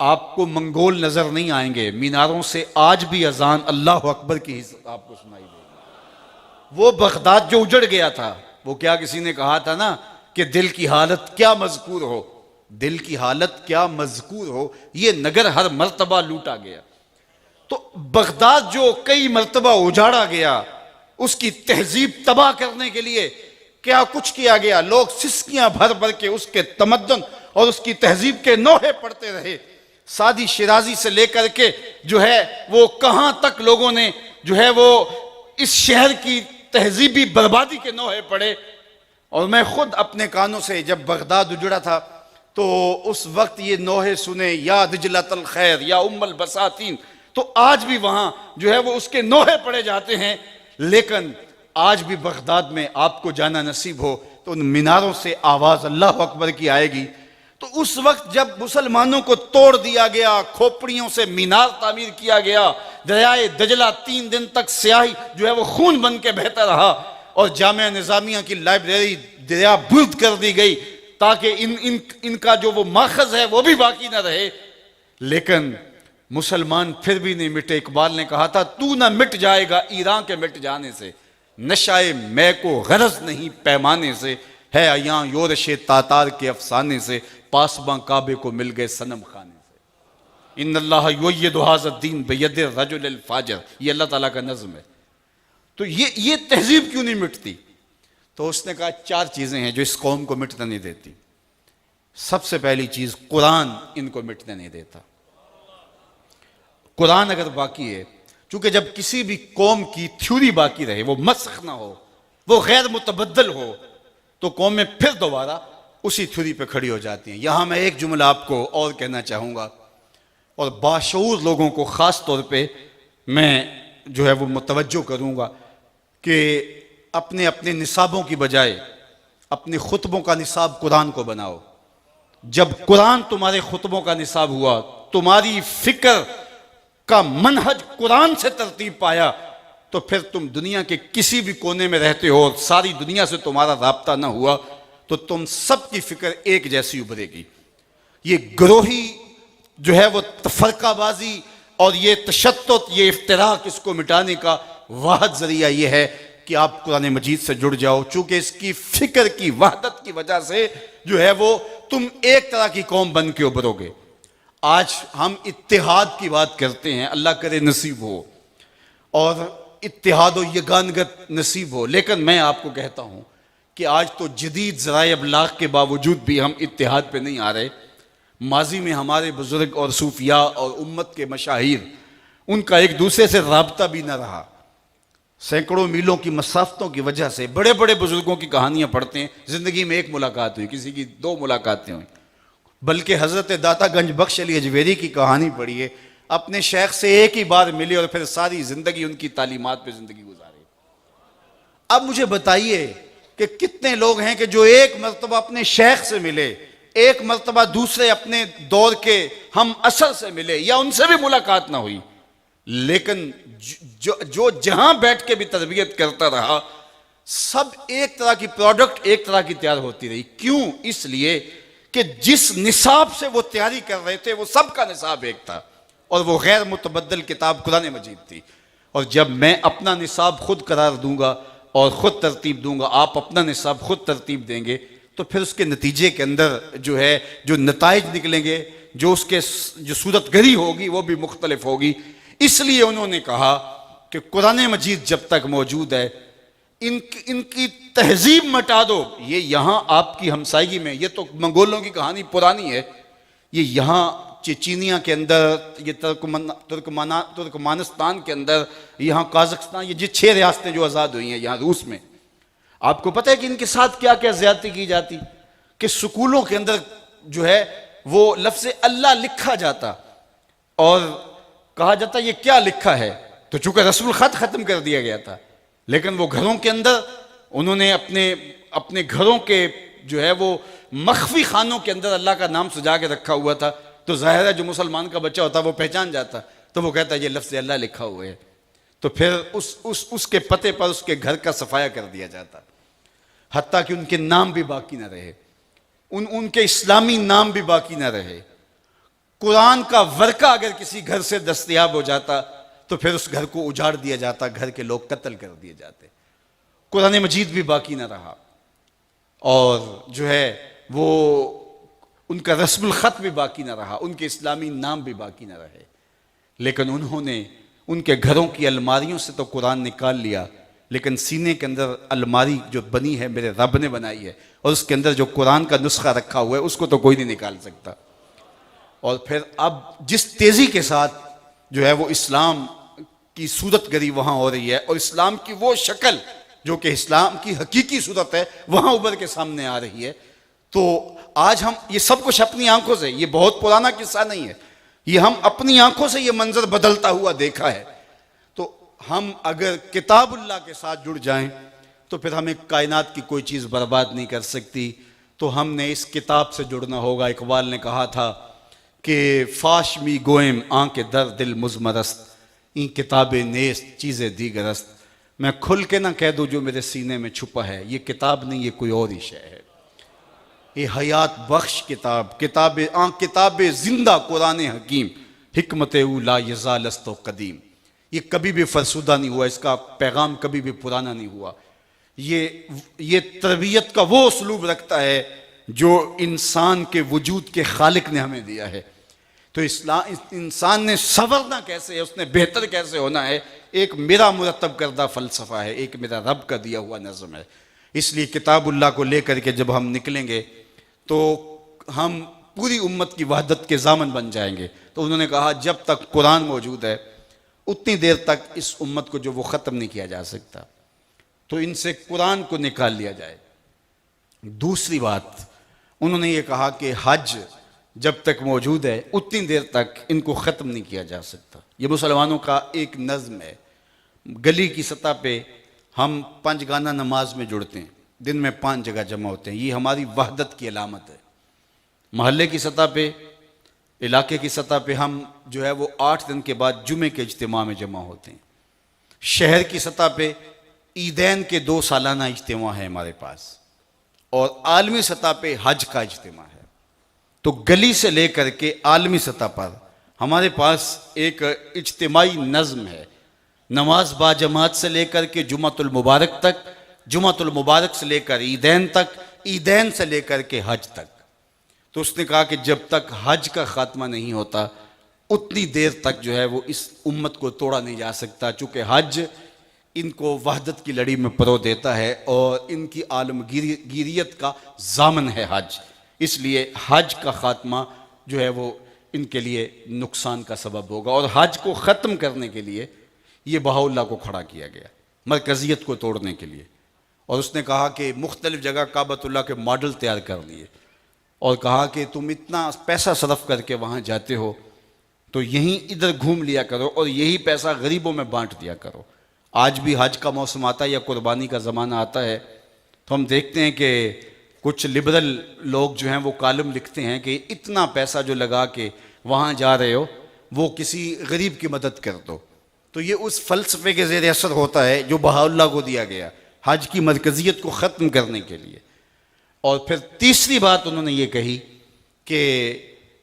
Speaker 1: آپ کو منگول نظر نہیں آئیں گے، میناروں سے آج بھی اذان اللہ اکبر کی آپ کو سنائی دے گی۔ وہ بغداد جو اجڑ گیا تھا، وہ کیا کسی نے کہا تھا نا کہ دل کی حالت کیا مذکور ہو، دل کی حالت کیا مذکور ہو، یہ نگر ہر مرتبہ لوٹا گیا۔ تو بغداد جو کئی مرتبہ اجاڑا گیا، اس کی تہذیب تباہ کرنے کے لیے کیا کچھ کیا گیا۔ لوگ سسکیاں بھر بھر کے اس کے تمدن اور اس کی تہذیب کے نوحے پڑھتے رہے۔ سادی شیرازی سے لے کر کے جو ہے وہ کہاں تک لوگوں نے جو ہے وہ اس شہر کی تہذیبی بربادی کے نوحے پڑھے۔ اور میں خود اپنے کانوں سے جب بغداد اجڑا تھا تو اس وقت یہ نوحے سنے، یا دجلۃ الخیر یا ام البساتین، تو آج بھی وہاں جو ہے وہ اس کے نوحے پڑے جاتے ہیں۔ لیکن آج بھی بغداد میں آپ کو جانا نصیب ہو تو ان میناروں سے آواز اللہ اکبر کی آئے گی۔
Speaker 2: تو اس وقت جب مسلمانوں کو توڑ دیا گیا، کھوپڑیوں سے مینار تعمیر کیا گیا، دریائے دجلہ 3 دن تک سیاہی جو ہے وہ خون بن کے بہتا رہا، اور جامعہ نظامیہ کی لائبریری دریا برد کر دی گئی تاکہ ان کا جو وہ ماخذ ہے وہ بھی باقی نہ رہے، لیکن مسلمان پھر بھی نہیں مٹے۔ اقبال نے کہا تھا تو نہ مٹ جائے گا ایران کے مٹ جانے سے، نشائے میں کو غرض نہیں پیمانے سے، ہے ایاں یورش تاتار کے افسانے سے، پاسباں کعبے کو مل گئے صنم خانے سے۔ ان اللہ یؤید ھذا الدین بید الرجل الفاجر، یہ اللہ تعالیٰ کا نظم ہے۔ تو یہ تہذیب کیوں نہیں مٹتی؟ تو اس نے کہا 4 چیزیں ہیں جو اس قوم کو مٹنے نہیں دیتی۔ سب سے پہلی چیز قرآن ان کو مٹنے نہیں دیتا۔ قرآن اگر باقی ہے، چونکہ جب کسی بھی قوم کی تھیوری باقی رہے، وہ مسخ نہ ہو، وہ غیر متبدل ہو، تو قومیں پھر دوبارہ اسی تھیوری پہ کھڑی ہو جاتی ہیں۔ یہاں میں ایک جملہ آپ کو اور کہنا چاہوں گا، اور باشعور لوگوں کو خاص طور پہ میں جو ہے وہ متوجہ کروں گا کہ اپنے نصابوں کی بجائے اپنے خطبوں کا نصاب قرآن کو بناؤ۔ جب قرآن تمہارے خطبوں کا نصاب ہوا، تمہاری فکر کا منہج قرآن سے ترتیب پایا، تو پھر تم دنیا کے کسی بھی کونے میں رہتے ہو اور ساری دنیا سے تمہارا رابطہ نہ ہوا، تو تم سب کی فکر ایک جیسی ابھرے گی۔ یہ گروہی جو ہے وہ تفرقہ بازی اور یہ تشتت، یہ افتراق، اس کو مٹانے کا واحد ذریعہ یہ ہے کہ آپ قرآن مجید سے جڑ جاؤ، چونکہ اس کی فکر کی وحدت کی وجہ سے جو ہے وہ تم ایک طرح کی قوم بن کے ابھرو گے۔ آج ہم اتحاد کی بات کرتے ہیں، اللہ کرے نصیب ہو اور اتحاد و یگانگت نصیب ہو، لیکن میں آپ کو کہتا ہوں کہ آج تو جدید ذرائع ابلاغ کے باوجود بھی ہم اتحاد پہ نہیں آ رہے۔ ماضی میں ہمارے بزرگ اور صوفیاء اور امت کے مشاہیر، ان کا ایک دوسرے سے رابطہ بھی نہ رہا۔ سینکڑوں میلوں کی مسافتوں کی وجہ سے بڑے بڑے بزرگوں کی کہانیاں پڑھتے ہیں، زندگی میں 1 ملاقات ہوئی، کسی کی 2 ملاقاتیں ہوئیں، بلکہ حضرت داتا گنج بخش علی اجویری کی کہانی پڑھیے، اپنے شیخ سے ایک ہی بار ملے اور پھر ساری زندگی ان کی تعلیمات پہ زندگی گزارے۔ اب مجھے بتائیے کہ کتنے لوگ ہیں کہ جو ایک مرتبہ اپنے شیخ سے ملے، ایک مرتبہ دوسرے اپنے دور کے ہم اثر سے ملے یا ان سے بھی ملاقات نہ ہوئی، لیکن جو جہاں بیٹھ کے بھی تربیت کرتا رہا، سب ایک طرح کی پروڈکٹ ایک طرح کی تیار ہوتی رہی۔ کیوں؟ اس لیے کہ جس نصاب سے وہ تیاری کر رہے تھے وہ سب کا نصاب ایک تھا، اور وہ غیر متبدل کتاب قرآن مجید تھی۔ اور جب میں اپنا نصاب خود قرار دوں گا اور خود ترتیب دوں گا، آپ اپنا نصاب خود ترتیب دیں گے، تو پھر اس کے نتیجے کے اندر جو ہے جو نتائج نکلیں گے، جو اس کے جو صورت گری ہوگی وہ بھی مختلف ہوگی۔ اس لیے انہوں نے کہا کہ قرآن مجید جب تک موجود ہے، ان کی تہذیب مٹا دو۔ یہ یہاں آپ کی ہمسائیگی میں، یہ تو منگولوں کی کہانی پرانی ہے، یہ یہاں چچینیا کے اندر، یہ ترکمانستان کے اندر، یہاں قازقستان، یہ 6 ریاستیں جو آزاد ہوئی ہیں یہاں روس میں، آپ کو پتہ ہے کہ ان کے ساتھ کیا کیا زیادتی کی جاتی؟ کہ سکولوں کے اندر جو ہے وہ لفظ اللہ لکھا جاتا اور کہا جاتا یہ کیا لکھا ہے، تو چونکہ رسم الخط ختم کر دیا گیا تھا، لیکن وہ گھروں کے اندر انہوں نے اپنے گھروں کے جو ہے وہ مخفی خانوں کے اندر اللہ کا نام سجا کے رکھا ہوا تھا، تو ظاہر ہے جو مسلمان کا بچہ ہوتا وہ پہچان جاتا، تو وہ کہتا ہے یہ لفظ اللہ لکھا ہوا ہے، تو پھر اس کے پتے پر اس کے گھر کا صفایا کر دیا جاتا، حتیٰ کہ ان کے نام بھی باقی نہ رہے، ان کے اسلامی نام بھی باقی نہ رہے۔ قرآن کا ورقہ اگر کسی گھر سے دستیاب ہو جاتا تو پھر اس گھر کو اجاڑ دیا جاتا، گھر کے لوگ قتل کر دیے جاتے۔ قرآن مجید بھی باقی نہ رہا، اور جو ہے وہ ان کا رسم الخط بھی باقی نہ رہا، ان کے اسلامی نام بھی باقی نہ رہے، لیکن انہوں نے ان کے گھروں کی الماریوں سے تو قرآن نکال لیا، لیکن سینے کے اندر الماری جو بنی ہے میرے رب نے بنائی ہے، اور اس کے اندر جو قرآن کا نسخہ رکھا ہوا ہے اس کو تو کوئی نہیں نکال سکتا۔ اور پھر اب جس تیزی کے ساتھ جو ہے وہ اسلام کی صورت گری وہاں ہو رہی ہے، اور اسلام کی وہ شکل جو کہ اسلام کی حقیقی صورت ہے وہاں ابھر کے سامنے آ رہی ہے، تو آج ہم یہ سب کچھ اپنی آنکھوں سے، یہ بہت پرانا قصہ نہیں ہے، یہ ہم اپنی آنکھوں سے یہ منظر بدلتا ہوا دیکھا ہے۔ تو ہم اگر کتاب اللہ کے ساتھ جڑ جائیں تو پھر ہمیں کائنات کی کوئی چیز برباد نہیں کر سکتی۔ تو تو ہم نے اس کتاب سے جڑنا ہوگا۔ اقبال نے کہا تھا کہ فاش می گوئم آنکھ در دل مزمرست، این کتاب نیست چیز دیگرست، میں کھل کے نہ کہہ دوں جو میرے سینے میں چھپا ہے، یہ کتاب نہیں، یہ کوئی اور ہی شے ہے۔ یہ حیات بخش کتاب زندہ قرآن حکیم، حکمت او لا یزال است و قدیم، یہ کبھی بھی فرسودہ نہیں ہوا، اس کا پیغام کبھی بھی پرانا نہیں ہوا۔ یہ تربیت کا وہ اسلوب رکھتا ہے جو انسان کے وجود کے خالق نے ہمیں دیا ہے۔ تو انسان نے سنورنا کیسے ہے، اس نے بہتر کیسے ہونا ہے، ایک میرا مرتب کردہ فلسفہ ہے، ایک میرا رب کا دیا ہوا نظم ہے۔ اس لیے کتاب اللہ کو لے کر کے جب ہم نکلیں گے تو ہم پوری امت کی وحدت کے ضامن بن جائیں گے۔ تو انہوں نے کہا جب تک قرآن موجود ہے اتنی دیر تک اس امت کو جو وہ ختم نہیں کیا جا سکتا، تو ان سے قرآن کو نکال لیا جائے۔ دوسری بات انہوں نے یہ کہا کہ حج جب تک موجود ہے اتنی دیر تک ان کو ختم نہیں کیا جا سکتا۔ یہ مسلمانوں کا ایک نظم ہے۔ گلی کی سطح پہ ہم 5 گانا نماز میں جڑتے ہیں، دن میں 5 جگہ جمع ہوتے ہیں، یہ ہماری وحدت کی علامت ہے۔ محلے کی سطح پہ، علاقے کی سطح پہ ہم جو ہے وہ 8 دن کے بعد جمعے کے اجتماع میں جمع ہوتے ہیں۔ شہر کی سطح پہ عیدین کے 2 سالانہ اجتماع ہیں ہمارے پاس، اور عالمی سطح پہ حج کا اجتماع ہے۔ تو گلی سے لے کر کے عالمی سطح پر ہمارے پاس ایک اجتماعی نظم ہے، نماز با جماعت سے لے کر کے جمعۃ المبارک تک، جمعۃ المبارک سے لے کر عیدین تک، عیدین سے لے کر کے حج تک۔ تو اس نے کہا کہ جب تک حج کا خاتمہ نہیں ہوتا اتنی دیر تک جو ہے وہ اس امت کو توڑا نہیں جا سکتا، چونکہ حج ان کو وحدت کی لڑی میں پرو دیتا ہے اور ان کی عالمگیریت کا ضامن ہے حج۔ اس لیے حج کا خاتمہ جو ہے وہ ان کے لیے نقصان کا سبب ہوگا، اور حج کو ختم کرنے کے لیے یہ بہاءاللہ کو کھڑا کیا گیا، مرکزیت کو توڑنے کے لیے۔ اور اس نے کہا کہ مختلف جگہ کعبۃ اللہ کے ماڈل تیار کر لیے، اور کہا کہ تم اتنا پیسہ صرف کر کے وہاں جاتے ہو تو یہیں ادھر گھوم لیا کرو اور یہی پیسہ غریبوں میں بانٹ دیا کرو۔ آج بھی حج کا موسم آتا ہے یا قربانی کا زمانہ آتا ہے تو ہم دیکھتے ہیں کہ کچھ لبرل لوگ جو ہیں وہ کالم لکھتے ہیں کہ اتنا پیسہ جو لگا کے وہاں جا رہے ہو وہ کسی غریب کی مدد کر دو۔ تو یہ اس فلسفے کے زیر اثر ہوتا ہے جو بہاءاللہ کو دیا گیا حج کی مرکزیت کو ختم کرنے کے لیے۔ اور پھر تیسری بات انہوں نے یہ کہی کہ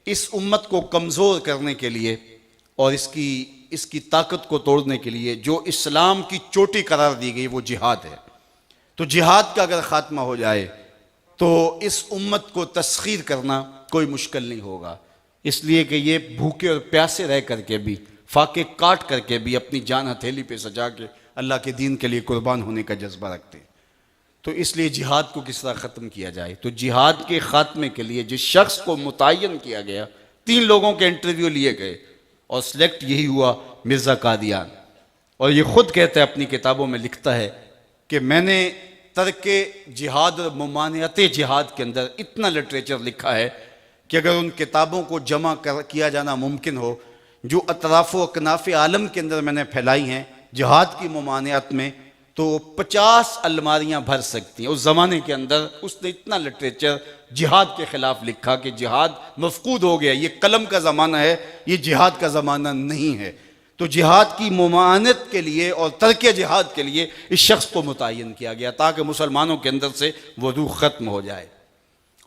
Speaker 2: اس امت کو کمزور کرنے کے لیے اور اس کی طاقت کو توڑنے کے لیے جو اسلام کی چوٹی قرار دی گئی وہ جہاد ہے۔ تو جہاد کا اگر خاتمہ ہو جائے تو اس امت کو تسخیر کرنا کوئی مشکل نہیں ہوگا، اس لیے کہ یہ بھوکے اور پیاسے رہ کر کے بھی، فاقے کاٹ کر کے بھی اپنی جان ہتھیلی پہ سجا کے اللہ کے دین کے لیے قربان ہونے کا جذبہ رکھتے ہیں۔ تو اس لیے جہاد کو کس طرح ختم کیا جائے، تو جہاد کے خاتمے کے لیے جس شخص کو متعین کیا گیا، 3 لوگوں کے انٹرویو لیے گئے اور سلیکٹ یہی ہوا مرزا قادیان۔ اور یہ خود کہتا ہے، اپنی کتابوں میں لکھتا ہے کہ میں نے ترک جہاد اور ممانعت جہاد کے اندر اتنا لٹریچر لکھا ہے کہ اگر ان کتابوں کو جمع کیا جانا ممکن ہو جو اطراف و اکناف عالم کے اندر میں نے پھیلائی ہیں جہاد کی ممانعت میں، تو 50 الماریاں بھر سکتی ہیں۔ اس زمانے کے اندر اس نے اتنا لٹریچر جہاد کے خلاف لکھا کہ جہاد مفقود ہو گیا، یہ قلم کا زمانہ ہے، یہ جہاد کا زمانہ نہیں ہے۔ تو جہاد کی ممانعت کے لیے اور ترک جہاد کے لیے اس شخص کو متعین کیا گیا تاکہ مسلمانوں کے اندر سے وہ روح ختم ہو جائے۔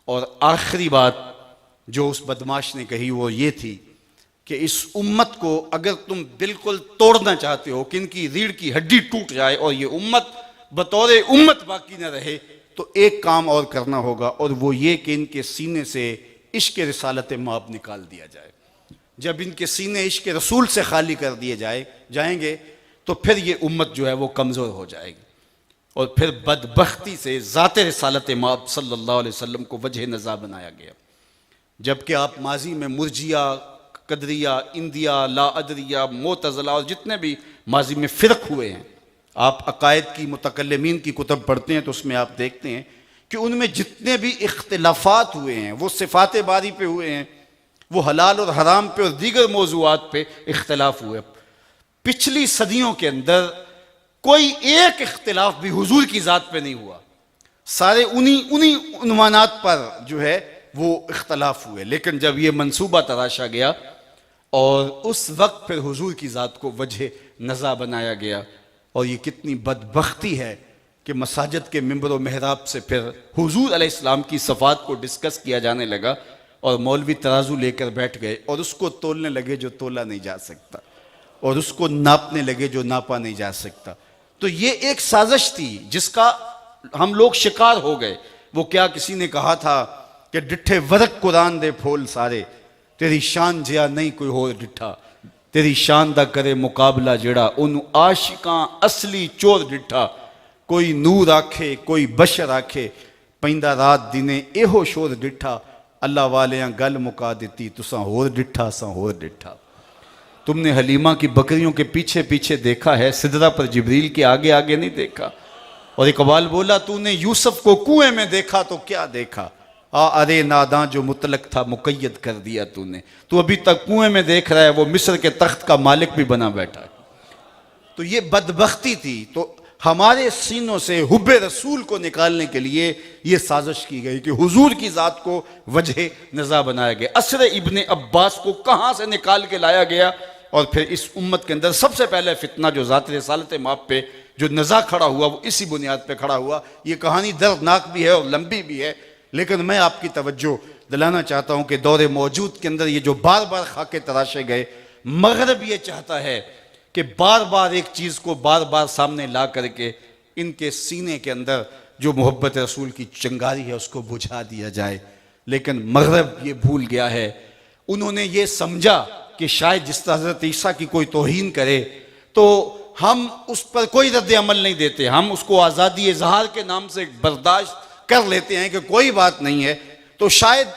Speaker 2: اور آخری بات جو اس بدماش نے کہی وہ یہ تھی کہ اس امت کو اگر تم بالکل توڑنا چاہتے ہو کہ ان کی ریڑھ کی ہڈی ٹوٹ جائے اور یہ امت بطور امت باقی نہ رہے، تو ایک کام اور کرنا ہوگا، اور وہ یہ کہ ان کے سینے سے عشق رسالت مآب نکال دیا جائے۔ جب ان کے سینے عشق رسول سے خالی کر دیے جائیں گے تو پھر یہ امت جو ہے وہ کمزور ہو جائے گی، اور پھر بدبختی سے ذات رسالت مآب صلی اللہ علیہ وسلم کو وجہ نزاع بنایا گیا۔ جبکہ آپ ماضی میں مرجیہ، قدریہ، اندیہ، لا ادریہ، معتزلہ اور جتنے بھی ماضی میں فرق ہوئے ہیں، آپ عقائد کی متکلمین کی کتب پڑھتے ہیں تو اس میں آپ دیکھتے ہیں کہ ان میں جتنے بھی اختلافات ہوئے ہیں وہ صفات باری پہ ہوئے ہیں، وہ حلال اور حرام پہ اور دیگر موضوعات پہ اختلاف ہوئے۔ پچھلی صدیوں کے اندر کوئی ایک اختلاف بھی حضور کی ذات پہ نہیں ہوا، سارے انہی عنوانات پر جو ہے وہ اختلاف ہوئے، لیکن جب یہ منصوبہ تراشا گیا اور اس وقت پھر حضور کی ذات کو وجہ نزا بنایا گیا، اور یہ کتنی بدبختی ہے کہ مساجد کے ممبر و محراب سے پھر حضور علیہ السلام کی صفات کو ڈسکس کیا جانے لگا، اور مولوی ترازو لے کر بیٹھ گئے اور اس کو تولنے لگے جو تولا نہیں جا سکتا، اور اس کو ناپنے لگے جو ناپا نہیں جا سکتا۔ تو یہ ایک سازش تھی جس کا ہم لوگ شکار ہو گئے۔ وہ کیا کسی نے کہا تھا کہ ڈٹھے ورق قرآن دے پھول سارے، تیری شان جیا نہیں کوئی ہو ڈٹھا، تیری شان دا کرے مقابلہ جڑا انہوں عاشقاں اصلی چور ڈٹھا، کوئی نور آکھے کوئی بشر آکھے، پیندہ رات دینے ایہو شور ڈٹھا، اللہ والیاں گل مکا دیتی تساں ہور ڈٹھا ساں ہور ڈٹھا۔ تم نے حلیمہ کی بکریوں کے پیچھے پیچھے دیکھا ہے، سدرہ پر جبریل کے آگے آگے نہیں دیکھا۔ اور اقبال بولا تو نے یوسف کو کنویں میں دیکھا تو کیا دیکھا، ارے ناداں جو مطلق تھا مقید کر دیا تو نے، تو ابھی تک کنویں میں دیکھ رہا ہے، وہ مصر کے تخت کا مالک بھی بنا بیٹھا ہے۔ تو یہ بدبختی تھی۔ تو ہمارے سینوں سے حب رسول کو نکالنے کے لیے یہ سازش کی گئی کہ حضور کی ذات کو وجہ نزا بنایا گیا۔ اسر ابن عباس کو کہاں سے نکال کے لایا گیا، اور پھر اس امت کے اندر سب سے پہلے فتنہ جو ذات رسالت ماپ پہ جو نزا کھڑا ہوا وہ اسی بنیاد پہ کھڑا ہوا۔ یہ کہانی دردناک بھی ہے اور لمبی بھی ہے، لیکن میں آپ کی توجہ دلانا چاہتا ہوں کہ دور موجود کے اندر یہ جو بار بار خاکے تراشے گئے، مغرب یہ چاہتا ہے کہ بار بار ایک چیز کو بار بار سامنے لا کر کے ان کے سینے کے اندر جو محبت رسول کی چنگاری ہے اس کو بجھا دیا جائے، لیکن مغرب یہ بھول گیا ہے۔ انہوں نے یہ سمجھا کہ شاید جس طرح حضرت عیسیٰ کی کوئی توہین کرے تو ہم اس پر کوئی رد عمل نہیں دیتے، ہم اس کو آزادی اظہار کے نام سے برداشت کر لیتے ہیں کہ کوئی بات نہیں ہے۔ تو شاید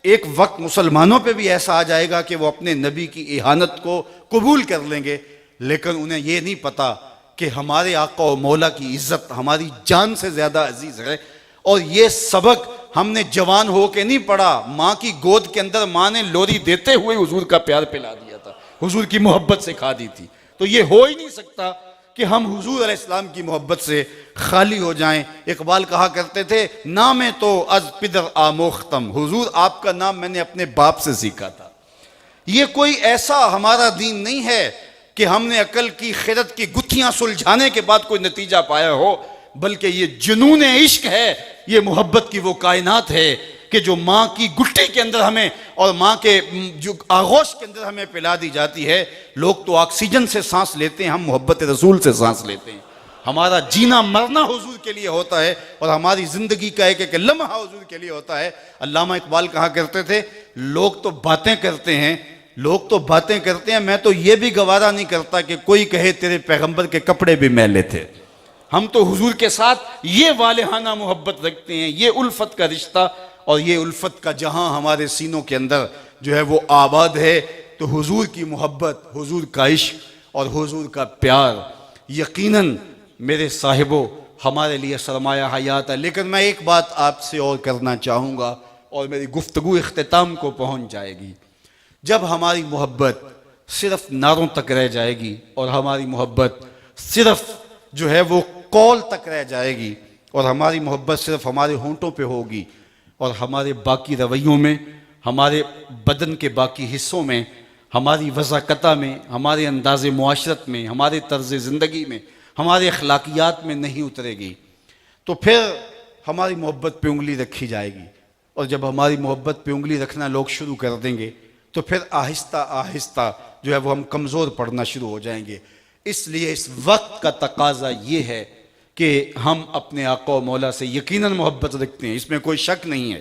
Speaker 2: ایک وقت مسلمانوں پہ بھی ایسا آ جائے گا کہ وہ اپنے نبی کی اہانت کو قبول کر لیں گے، لیکن انہیں یہ نہیں پتا کہ ہمارے آقا و مولا کی عزت ہماری جان سے زیادہ عزیز ہے۔ اور یہ سبق ہم نے جوان ہو کے نہیں پڑھا، ماں کی گود کے اندر ماں نے لوری دیتے ہوئے حضور کا پیار پلا دیا تھا، حضور کی محبت سکھا دی تھی۔ تو یہ ہو ہی نہیں سکتا کہ ہم حضور علیہ السلام کی محبت سے خالی ہو جائیں۔ اقبال کہا کرتے تھے نام تو از پدر آموختم، حضور آپ کا نام میں نے اپنے باپ سے سیکھا تھا۔ یہ کوئی ایسا ہمارا دین نہیں ہے کہ ہم نے عقل کی خرد کی گتھیاں سلجھانے کے بعد کوئی نتیجہ پایا ہو، بلکہ یہ جنون عشق ہے، یہ محبت کی وہ کائنات ہے کہ جو ماں کی گٹی کے اندر ہمیں اور ماں کے جو آغوش کے اندر ہمیں پلا دی جاتی ہے۔ لوگ تو آکسیجن سے سانس لیتے ہیں، ہم محبت رسول سے سانس لیتے ہیں۔ ہمارا جینا مرنا حضور کے لیے ہوتا ہے، اور ہماری زندگی کا ایک ایک لمحہ حضور کے لیے ہوتا ہے۔ علامہ اقبال کہا کرتے تھے لوگ تو باتیں کرتے ہیں، میں تو یہ بھی گوارا نہیں کرتا کہ کوئی کہے تیرے پیغمبر کے کپڑے بھی میلے تھے۔ ہم تو حضور کے ساتھ یہ والہانہ محبت رکھتے ہیں، یہ الفت کا رشتہ، اور یہ الفت کا جہاں ہمارے سینوں کے اندر جو ہے وہ آباد ہے۔ تو حضور کی محبت، حضور کا عشق اور حضور کا پیار یقیناً میرے صاحبوں ہمارے لیے سرمایہ حیات ہے۔ لیکن میں ایک بات آپ سے اور کرنا چاہوں گا، اور میری گفتگو اختتام کو پہنچ جائے گی۔ جب ہماری محبت صرف نعروں تک رہ جائے گی، اور ہماری محبت صرف جو ہے وہ قول تک رہ جائے گی، اور ہماری محبت صرف ہمارے ہونٹوں پہ ہوگی، اور ہمارے باقی رویوں میں، ہمارے بدن کے باقی حصوں میں، ہماری وضاقتہ میں، ہمارے انداز معاشرت میں، ہمارے طرز زندگی میں، ہمارے اخلاقیات میں نہیں اترے گی، تو پھر ہماری محبت پہ انگلی رکھی جائے گی۔ اور جب ہماری محبت پہ انگلی رکھنا لوگ شروع کر دیں گے تو پھر آہستہ آہستہ جو ہے وہ ہم کمزور پڑنا شروع ہو جائیں گے۔ اس لیے اس وقت کا تقاضا یہ ہے کہ ہم اپنے آقا و مولا سے یقیناً محبت رکھتے ہیں، اس میں کوئی شک نہیں ہے۔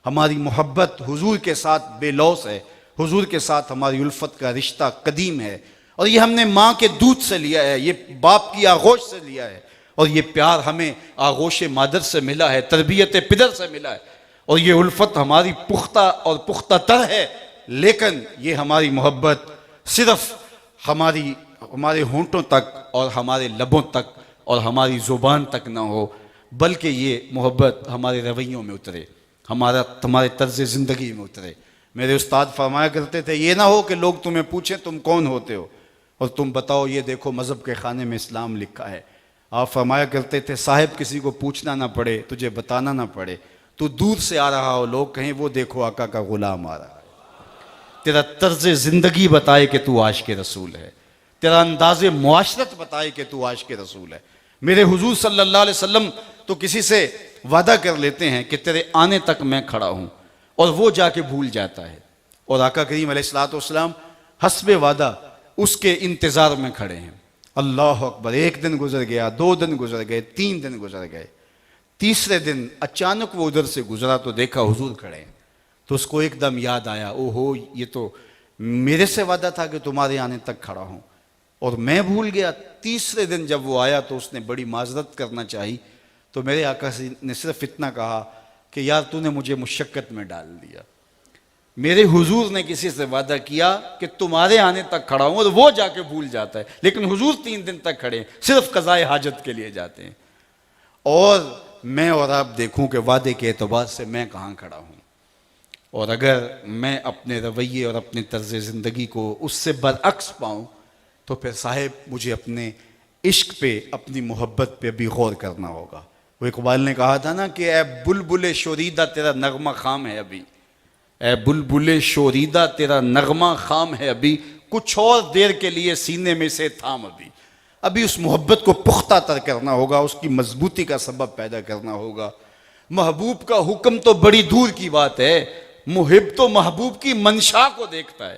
Speaker 2: ہماری محبت حضور کے ساتھ بے لوث ہے، حضور کے ساتھ ہماری الفت کا رشتہ قدیم ہے، اور یہ ہم نے ماں کے دودھ سے لیا ہے، یہ باپ کی آغوش سے لیا ہے، اور یہ پیار ہمیں آغوش مادر سے ملا ہے، تربیت پدر سے ملا ہے، اور یہ الفت ہماری پختہ اور پختہ تر ہے۔ لیکن یہ ہماری محبت صرف ہمارے ہونٹوں تک اور ہمارے لبوں تک اور ہماری زبان تک نہ ہو، بلکہ یہ محبت ہمارے رویوں میں اترے، ہمارے طرز زندگی میں اترے۔ میرے استاد فرمایا کرتے تھے یہ نہ ہو کہ لوگ تمہیں پوچھیں تم کون ہوتے ہو، اور تم بتاؤ یہ دیکھو مذہب کے خانے میں اسلام لکھا ہے۔ آپ فرمایا کرتے تھے صاحب کسی کو پوچھنا نہ پڑے، تجھے بتانا نہ پڑے، تو دور سے آ رہا ہو لوگ کہیں وہ دیکھو آقا کا غلام آ رہا ہے، تیرا طرز زندگی بتائے کہ تو عاشق رسول ہے، تیرا انداز معاشرت بتائے کہ تو عاشق رسول ہے۔ میرے حضور صلی اللہ علیہ وسلم تو کسی سے وعدہ کر لیتے ہیں کہ تیرے آنے تک میں کھڑا ہوں، اور وہ جا کے بھول جاتا ہے، اور آقا کریم علیہ السلام حسب وعدہ اس کے انتظار میں کھڑے ہیں۔ اللہ اکبر، ایک دن گزر گیا، 2 دن گزر گئے، 3 دن گزر گئے، تیسرے دن اچانک وہ ادھر سے گزرا تو دیکھا حضور کھڑے ہیں، تو اس کو ایک دم یاد آیا، او ہو یہ تو میرے سے وعدہ تھا کہ تمہارے آنے تک کھڑا ہوں اور میں بھول گیا۔ تیسرے دن جب وہ آیا تو اس نے بڑی معذرت کرنا چاہی، تو میرے آقا نے صرف اتنا کہا کہ یار تو نے مجھے مشقت میں ڈال دیا، میرے حضور نے کسی سے وعدہ کیا کہ تمہارے آنے تک کھڑا ہوں اور وہ جا کے بھول جاتا ہے، لیکن حضور 3 دن تک کھڑے ہیں، صرف قضائے حاجت کے لیے جاتے ہیں، اور میں اور آپ دیکھوں کہ وعدے کے اعتبار سے میں کہاں کھڑا ہوں، اور اگر میں اپنے رویے اور اپنے طرز زندگی کو اس سے برعکس پاؤں تو پھر صاحب مجھے اپنے عشق پہ، اپنی محبت پہ بھی غور کرنا ہوگا۔ وہ اقبال نے کہا تھا نا کہ اے بلبل شوریدہ تیرا نغمہ خام ہے ابھی، اے بلبل شوریدہ تیرا نغمہ خام ہے ابھی، کچھ اور دیر کے لیے سینے میں سے تھام ابھی۔ ابھی اس محبت کو پختہ تر کرنا ہوگا، اس کی مضبوطی کا سبب پیدا کرنا ہوگا۔ محبوب کا حکم تو بڑی دور کی بات ہے، محب تو محبوب کی منشا کو دیکھتا ہے،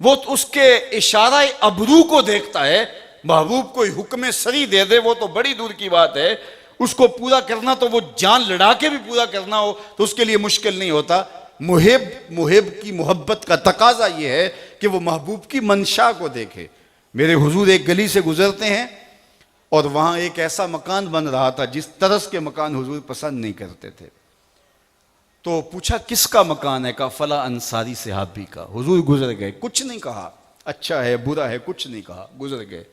Speaker 2: وہ اس کے اشارہ ابرو کو دیکھتا ہے۔ محبوب کوئی حکم سری دے دے وہ تو بڑی دور کی بات ہے، اس کو پورا کرنا تو وہ جان لڑا کے بھی پورا کرنا ہو تو اس کے لیے مشکل نہیں ہوتا۔ محب کی محبت کا تقاضا یہ ہے کہ وہ محبوب کی منشا کو دیکھے۔ میرے حضور ایک گلی سے گزرتے ہیں اور وہاں ایک ایسا مکان بن رہا تھا جس طرز کے مکان حضور پسند نہیں کرتے تھے، تو پوچھا کس کا مکان ہے؟ کہا فلاں انصاری صحابی کا۔ حضور گزر گئے، کچھ نہیں کہا، اچھا ہے برا ہے کچھ نہیں کہا، گزر گئے۔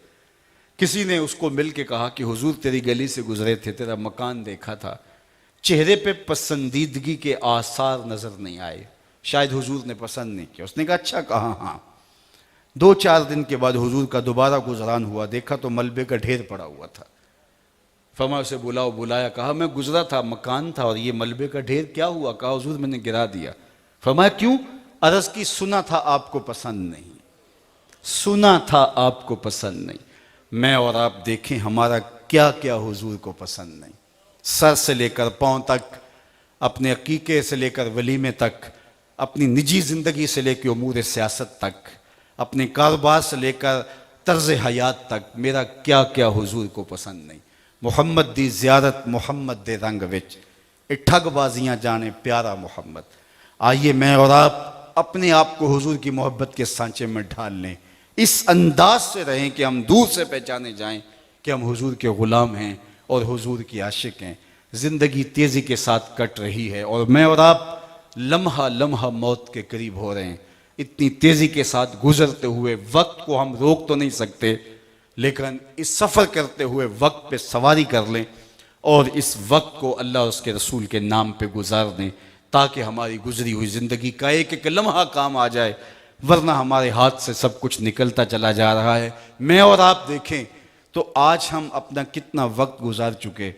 Speaker 2: کسی نے اس کو مل کے کہا کہ حضور تیری گلی سے گزرے تھے، تیرا مکان دیکھا تھا، چہرے پہ پسندیدگی کے آثار نظر نہیں آئے، شاید حضور نے پسند نہیں کیا۔ اس نے کہا اچھا کہا ہاں۔ 2-4 دن کے بعد حضور کا دوبارہ گزران ہوا، دیکھا تو ملبے کا ڈھیر پڑا ہوا تھا۔ فرمایا اسے بلاؤ، بلایا، کہا میں گزرا تھا، مکان تھا اور یہ ملبے کا ڈھیر کیا ہوا؟ کہا حضور میں نے گرا دیا۔ فرمایا کیوں؟ عرض کی سنا تھا آپ کو پسند نہیں، سنا تھا آپ کو پسند نہیں۔ میں اور آپ دیکھیں ہمارا کیا کیا حضور کو پسند نہیں، سر سے لے کر پاؤں تک، اپنے عقیقے سے لے کر ولیمے تک، اپنی نجی زندگی سے لے کے امور سیاست تک، اپنے کاروبار سے لے کر طرز حیات تک، میرا کیا کیا حضور کو پسند نہیں۔ محمد دی زیارت محمد دے رنگ وچ، اے ٹھگ بازیاں جانے پیارا محمد۔ آئیے میں اور آپ اپنے آپ کو حضور کی محبت کے سانچے میں ڈھال لیں، اس انداز سے رہیں کہ ہم دور سے پہچانے جائیں کہ ہم حضور کے غلام ہیں اور حضور کی عاشق ہیں۔ زندگی تیزی کے ساتھ کٹ رہی ہے اور میں اور آپ لمحہ لمحہ موت کے قریب ہو رہے ہیں۔ اتنی تیزی کے ساتھ گزرتے ہوئے وقت کو ہم روک تو نہیں سکتے، لیکن اس سفر کرتے ہوئے وقت پہ سواری کر لیں اور اس وقت کو اللہ اور اس کے رسول کے نام پہ گزار دیں تاکہ ہماری گزری ہوئی زندگی کا ایک ایک لمحہ کام آ جائے، ورنہ ہمارے ہاتھ سے سب کچھ نکلتا چلا جا رہا ہے۔ میں اور آپ دیکھیں تو آج ہم اپنا کتنا وقت گزار چکے،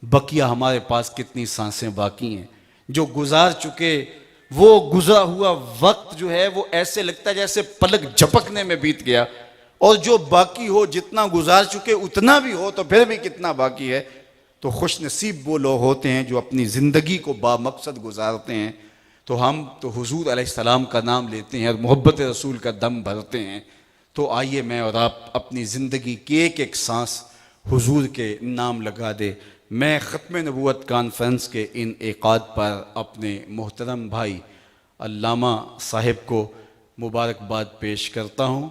Speaker 2: بقیہ ہمارے پاس کتنی سانسیں باقی ہیں۔ جو گزار چکے وہ گزرا ہوا وقت جو ہے وہ ایسے لگتا ہے جیسے پلک جھپکنے میں بیت گیا، اور جو باقی ہو جتنا گزار چکے اتنا بھی ہو تو پھر بھی کتنا باقی ہے۔ تو خوش نصیب وہ لوگ ہوتے ہیں جو اپنی زندگی کو با مقصد گزارتے ہیں۔ تو ہم تو حضور علیہ السلام کا نام لیتے ہیں اور محبت رسول کا دم بھرتے ہیں، تو آئیے میں اور آپ اپنی زندگی کی ایک ایک سانس حضور کے نام لگا دے۔ میں ختم نبوت کانفرنس کے ان انعقاد پر اپنے محترم بھائی علامہ صاحب کو مبارکباد پیش کرتا ہوں۔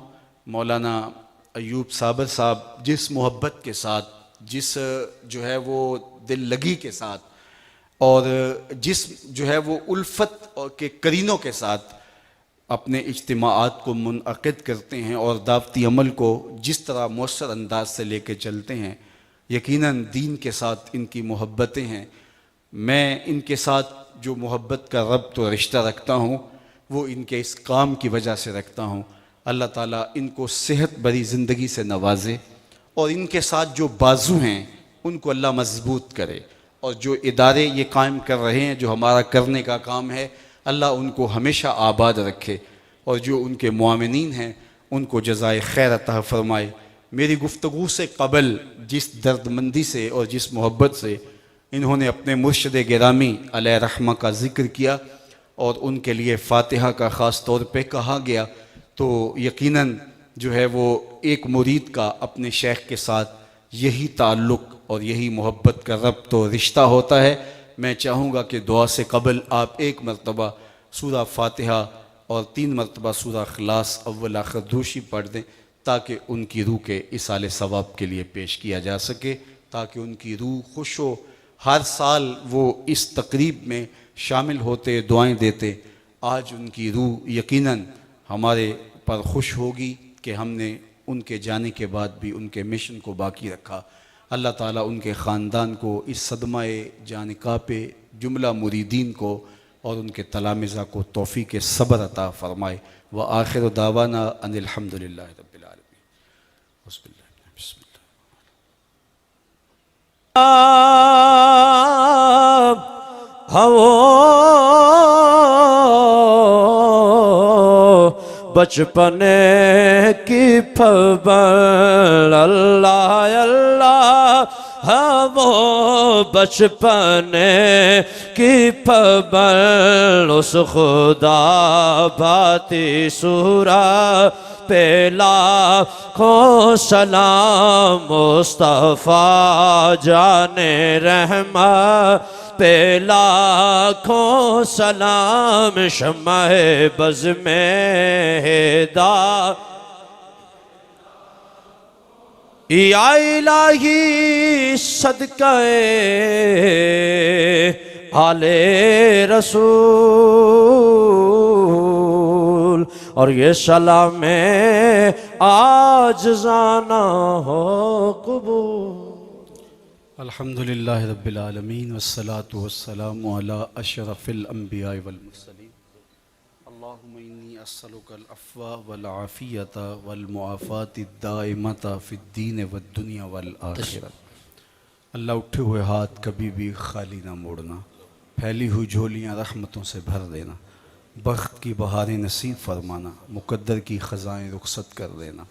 Speaker 2: مولانا ایوب صابر صاحب جس محبت کے ساتھ، جس جو ہے وہ دل لگی کے ساتھ اور جس جو ہے وہ الفت کے قرینوں کے ساتھ اپنے اجتماعات کو منعقد کرتے ہیں اور دعوتی عمل کو جس طرح مؤثر انداز سے لے کے چلتے ہیں، یقیناً دین کے ساتھ ان کی محبتیں ہیں۔ میں ان کے ساتھ جو محبت کا ربط و رشتہ رکھتا ہوں وہ ان کے اس کام کی وجہ سے رکھتا ہوں۔ اللہ تعالیٰ ان کو صحت بھری زندگی سے نوازے اور ان کے ساتھ جو بازو ہیں ان کو اللہ مضبوط کرے، اور جو ادارے یہ قائم کر رہے ہیں جو ہمارا کرنے کا کام ہے، اللہ ان کو ہمیشہ آباد رکھے، اور جو ان کے معاونین ہیں ان کو جزائے خیر عطا فرمائے۔ میری گفتگو سے قبل جس دردمندی سے اور جس محبت سے انہوں نے اپنے مرشد گرامی علیہ رحمہ کا ذکر کیا اور ان کے لیے فاتحہ کا خاص طور پہ کہا گیا، تو یقیناً جو ہے وہ ایک مرید کا اپنے شیخ کے ساتھ یہی تعلق اور یہی محبت کا ربط و رشتہ ہوتا ہے۔ میں چاہوں گا کہ دعا سے قبل آپ ایک مرتبہ سورہ فاتحہ اور 3 مرتبہ سورہ اخلاص اول آخر دوشی پڑھ دیں، تاکہ ان کی روح کے اصال ثواب کے لیے پیش کیا جا سکے، تاکہ ان کی روح خوش ہو۔ ہر سال وہ اس تقریب میں شامل ہوتے، دعائیں دیتے، آج ان کی روح یقیناً ہمارے پر خوش ہوگی کہ ہم نے ان کے جانے کے بعد بھی ان کے مشن کو باقی رکھا۔ اللہ تعالیٰ ان کے خاندان کو اس صدمہ جانکاہ پہ جملہ مریدین کو اور ان کے تلامذہ کو توفیق صبر عطا فرمائے۔ وآخر دعوانا ان الحمدللہ رب العالمین۔ بسم اللہ بسم اللہ۔
Speaker 3: بچپن کی پھبل اللہ اللہ، ہاں وہ بچپن کی پھبل اس خدا بھاتی سورہ پہ لاکھوں سلام، مصطفیٰ جان رحمت پہ لاکھوں سلام، شمع بز میں ہدایت یا الہی صدقہ آل رسول، اور یہ سلام عاجزانہ ہو قبول۔
Speaker 1: الحمدللہ رب العالمین والصلاة والسلام علی اشرف الانبیاء والمرسلین۔ اللہم انی اسألک العفو والعافیۃ والمعافاۃ الدائمۃ فی الدین والدنیا والآخرہ۔ اللہ اٹھے ہوئے ہاتھ کبھی بھی خالی نہ موڑنا، پھیلی ہوئی جھولیاں رحمتوں سے بھر دینا، بخت کی بہاریں نصیب فرمانا، مقدر کی خزائیں رخصت کر دینا۔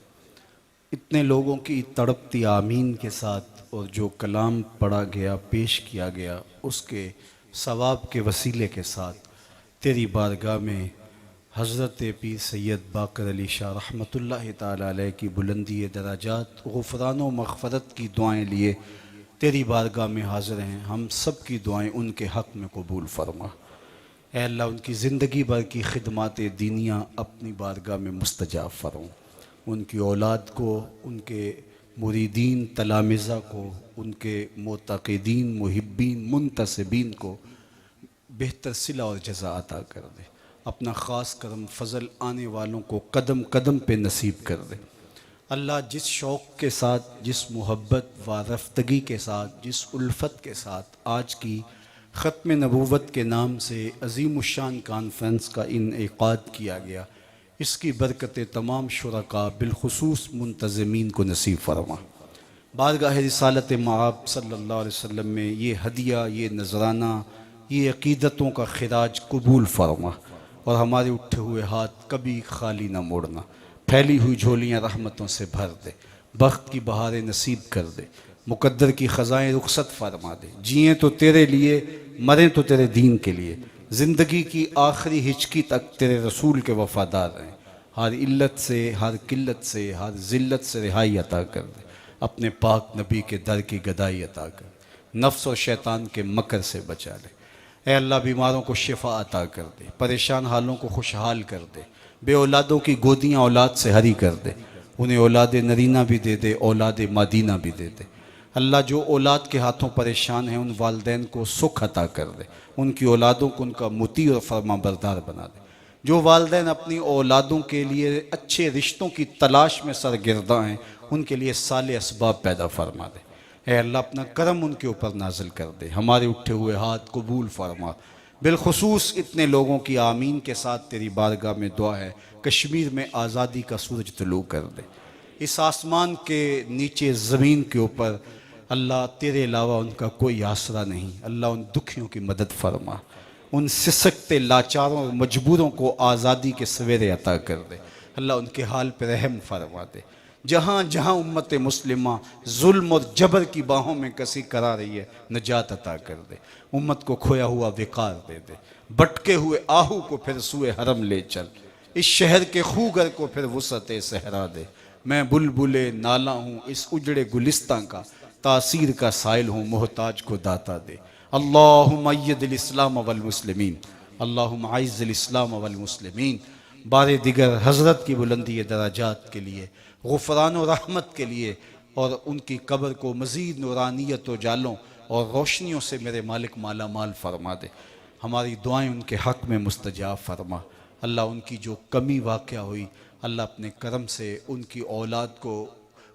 Speaker 1: اتنے لوگوں کی تڑپتی آمین کے ساتھ اور جو کلام پڑھا گیا پیش کیا گیا اس کے ثواب کے وسیلے کے ساتھ تیری بارگاہ میں حضرت پیر سید باقر علی شاہ رحمۃ اللہ تعالیٰ علیہ کی بلندی درجات، غفران و مغفرت کی دعائیں لیے تیری بارگاہ میں حاضر ہیں۔ ہم سب کی دعائیں ان کے حق میں قبول فرما۔ اے اللہ ان کی زندگی بھر کی خدمات دینیاں اپنی بارگاہ میں مستجاب فرما، ان کی اولاد کو، ان کے مریدین تلامذہ کو، ان کے معتقدین محبین منتسبین کو بہتر صلہ اور جزا عطا کر دے، اپنا خاص کرم فضل آنے والوں کو قدم قدم پہ نصیب کر دے۔ اللہ جس شوق کے ساتھ، جس محبت و رفتگی کے ساتھ، جس الفت کے ساتھ آج کی ختم نبوت کے نام سے عظیم الشان کانفرنس کا انعقاد کیا گیا، اس کی برکت تمام شرکاء بالخصوص منتظمین کو نصیب فرما۔ بارگاہ رسالت مآب صلی اللہ علیہ وسلم میں یہ ہدیہ، یہ نذرانہ، یہ عقیدتوں کا خراج قبول فرما، اور ہمارے اٹھے ہوئے ہاتھ کبھی خالی نہ موڑنا، پھیلی ہوئی جھولیاں رحمتوں سے بھر دے، بخت کی بہاریں نصیب کر دے، مقدر کی خزائیں رخصت فرما دے۔ جئیں تو تیرے لیے، مریں تو تیرے دین کے لیے، زندگی کی آخری ہچکی تک تیرے رسول کے وفادار رہیں، ہر علت سے، ہر قلت سے، ہر ذلت سے رہائی عطا کر دے، اپنے پاک نبی کے در کی گدائی عطا کر دے، نفس اور شیطان کے مکر سے بچا لے۔ اے اللہ بیماروں کو شفا عطا کر دے، پریشان حالوں کو خوشحال کر دے، بے اولادوں کی گودیاں اولاد سے ہری کر دے، انہیں اولاد نرینہ بھی دے دے، اولاد مادینہ بھی دے دے۔ اللہ جو اولاد کے ہاتھوں پریشان ہیں ان والدین کو سکھ عطا کر دے، ان کی اولادوں کو ان کا مطیع اور فرما بردار بنا دے۔ جو والدین اپنی اولادوں کے لیے اچھے رشتوں کی تلاش میں سرگرداں ہیں ان کے لیے صالح اسباب پیدا فرما دے۔ اے اللہ اپنا کرم ان کے اوپر نازل کر دے، ہمارے اٹھے ہوئے ہاتھ قبول فرما۔ بالخصوص اتنے لوگوں کی آمین کے ساتھ تیری بارگاہ میں دعا ہے، کشمیر میں آزادی کا سورج طلوع کر دے،
Speaker 2: اس آسمان کے نیچے زمین کے اوپر اللہ تیرے علاوہ ان کا کوئی آسرا نہیں. اللہ ان دکھیوں کی مدد فرما, ان سسکتے لاچاروں اور مجبوروں کو آزادی کے سویرے عطا کر دے. اللہ ان کے حال پہ رحم فرما دے. جہاں جہاں امت مسلمہ ظلم اور جبر کی باہوں میں کسی کرا رہی ہے, نجات عطا کر دے. امت کو کھویا ہوا وقار دے دے. بٹکے ہوئے آہو کو پھر سوئے حرم لے چل. اس شہر کے خوگر کو پھر وسعت صحرا دے. میں بلبل نالا ہوں اس اجڑے گلستاں کا, تاثیر کا سائل ہوں محتاج کو داتا دے. اللہم اید الاسلام والمسلمین, اللہم اعز الاسلام والمسلمین. بار دیگر حضرت کی بلندی درجات کے لیے, غفران و رحمت کے لیے, اور ان کی قبر کو مزید نورانیت و جالوں اور روشنیوں سے میرے مالک مالا مال فرما دے. ہماری دعائیں ان کے حق میں مستجاب فرما. اللہ ان کی جو کمی واقع ہوئی, اللہ اپنے کرم سے ان کی اولاد کو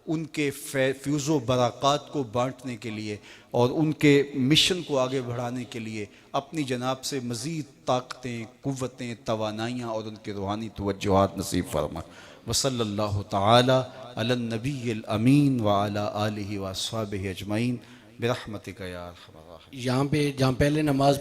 Speaker 2: ان کے فیوز و برکات کو بانٹنے کے لیے اور ان کے مشن کو آگے بڑھانے کے لیے اپنی جناب سے مزید طاقتیں, قوتیں, توانائیاں اور ان کے روحانی توجہات نصیب فرما. وصلی اللہ تعالی علی النبی الامین وعلی آلہ واصحابہ اجمعین برحمتک یا ارحم الراحمین.
Speaker 4: یہاں پہ جہاں پہلے نماز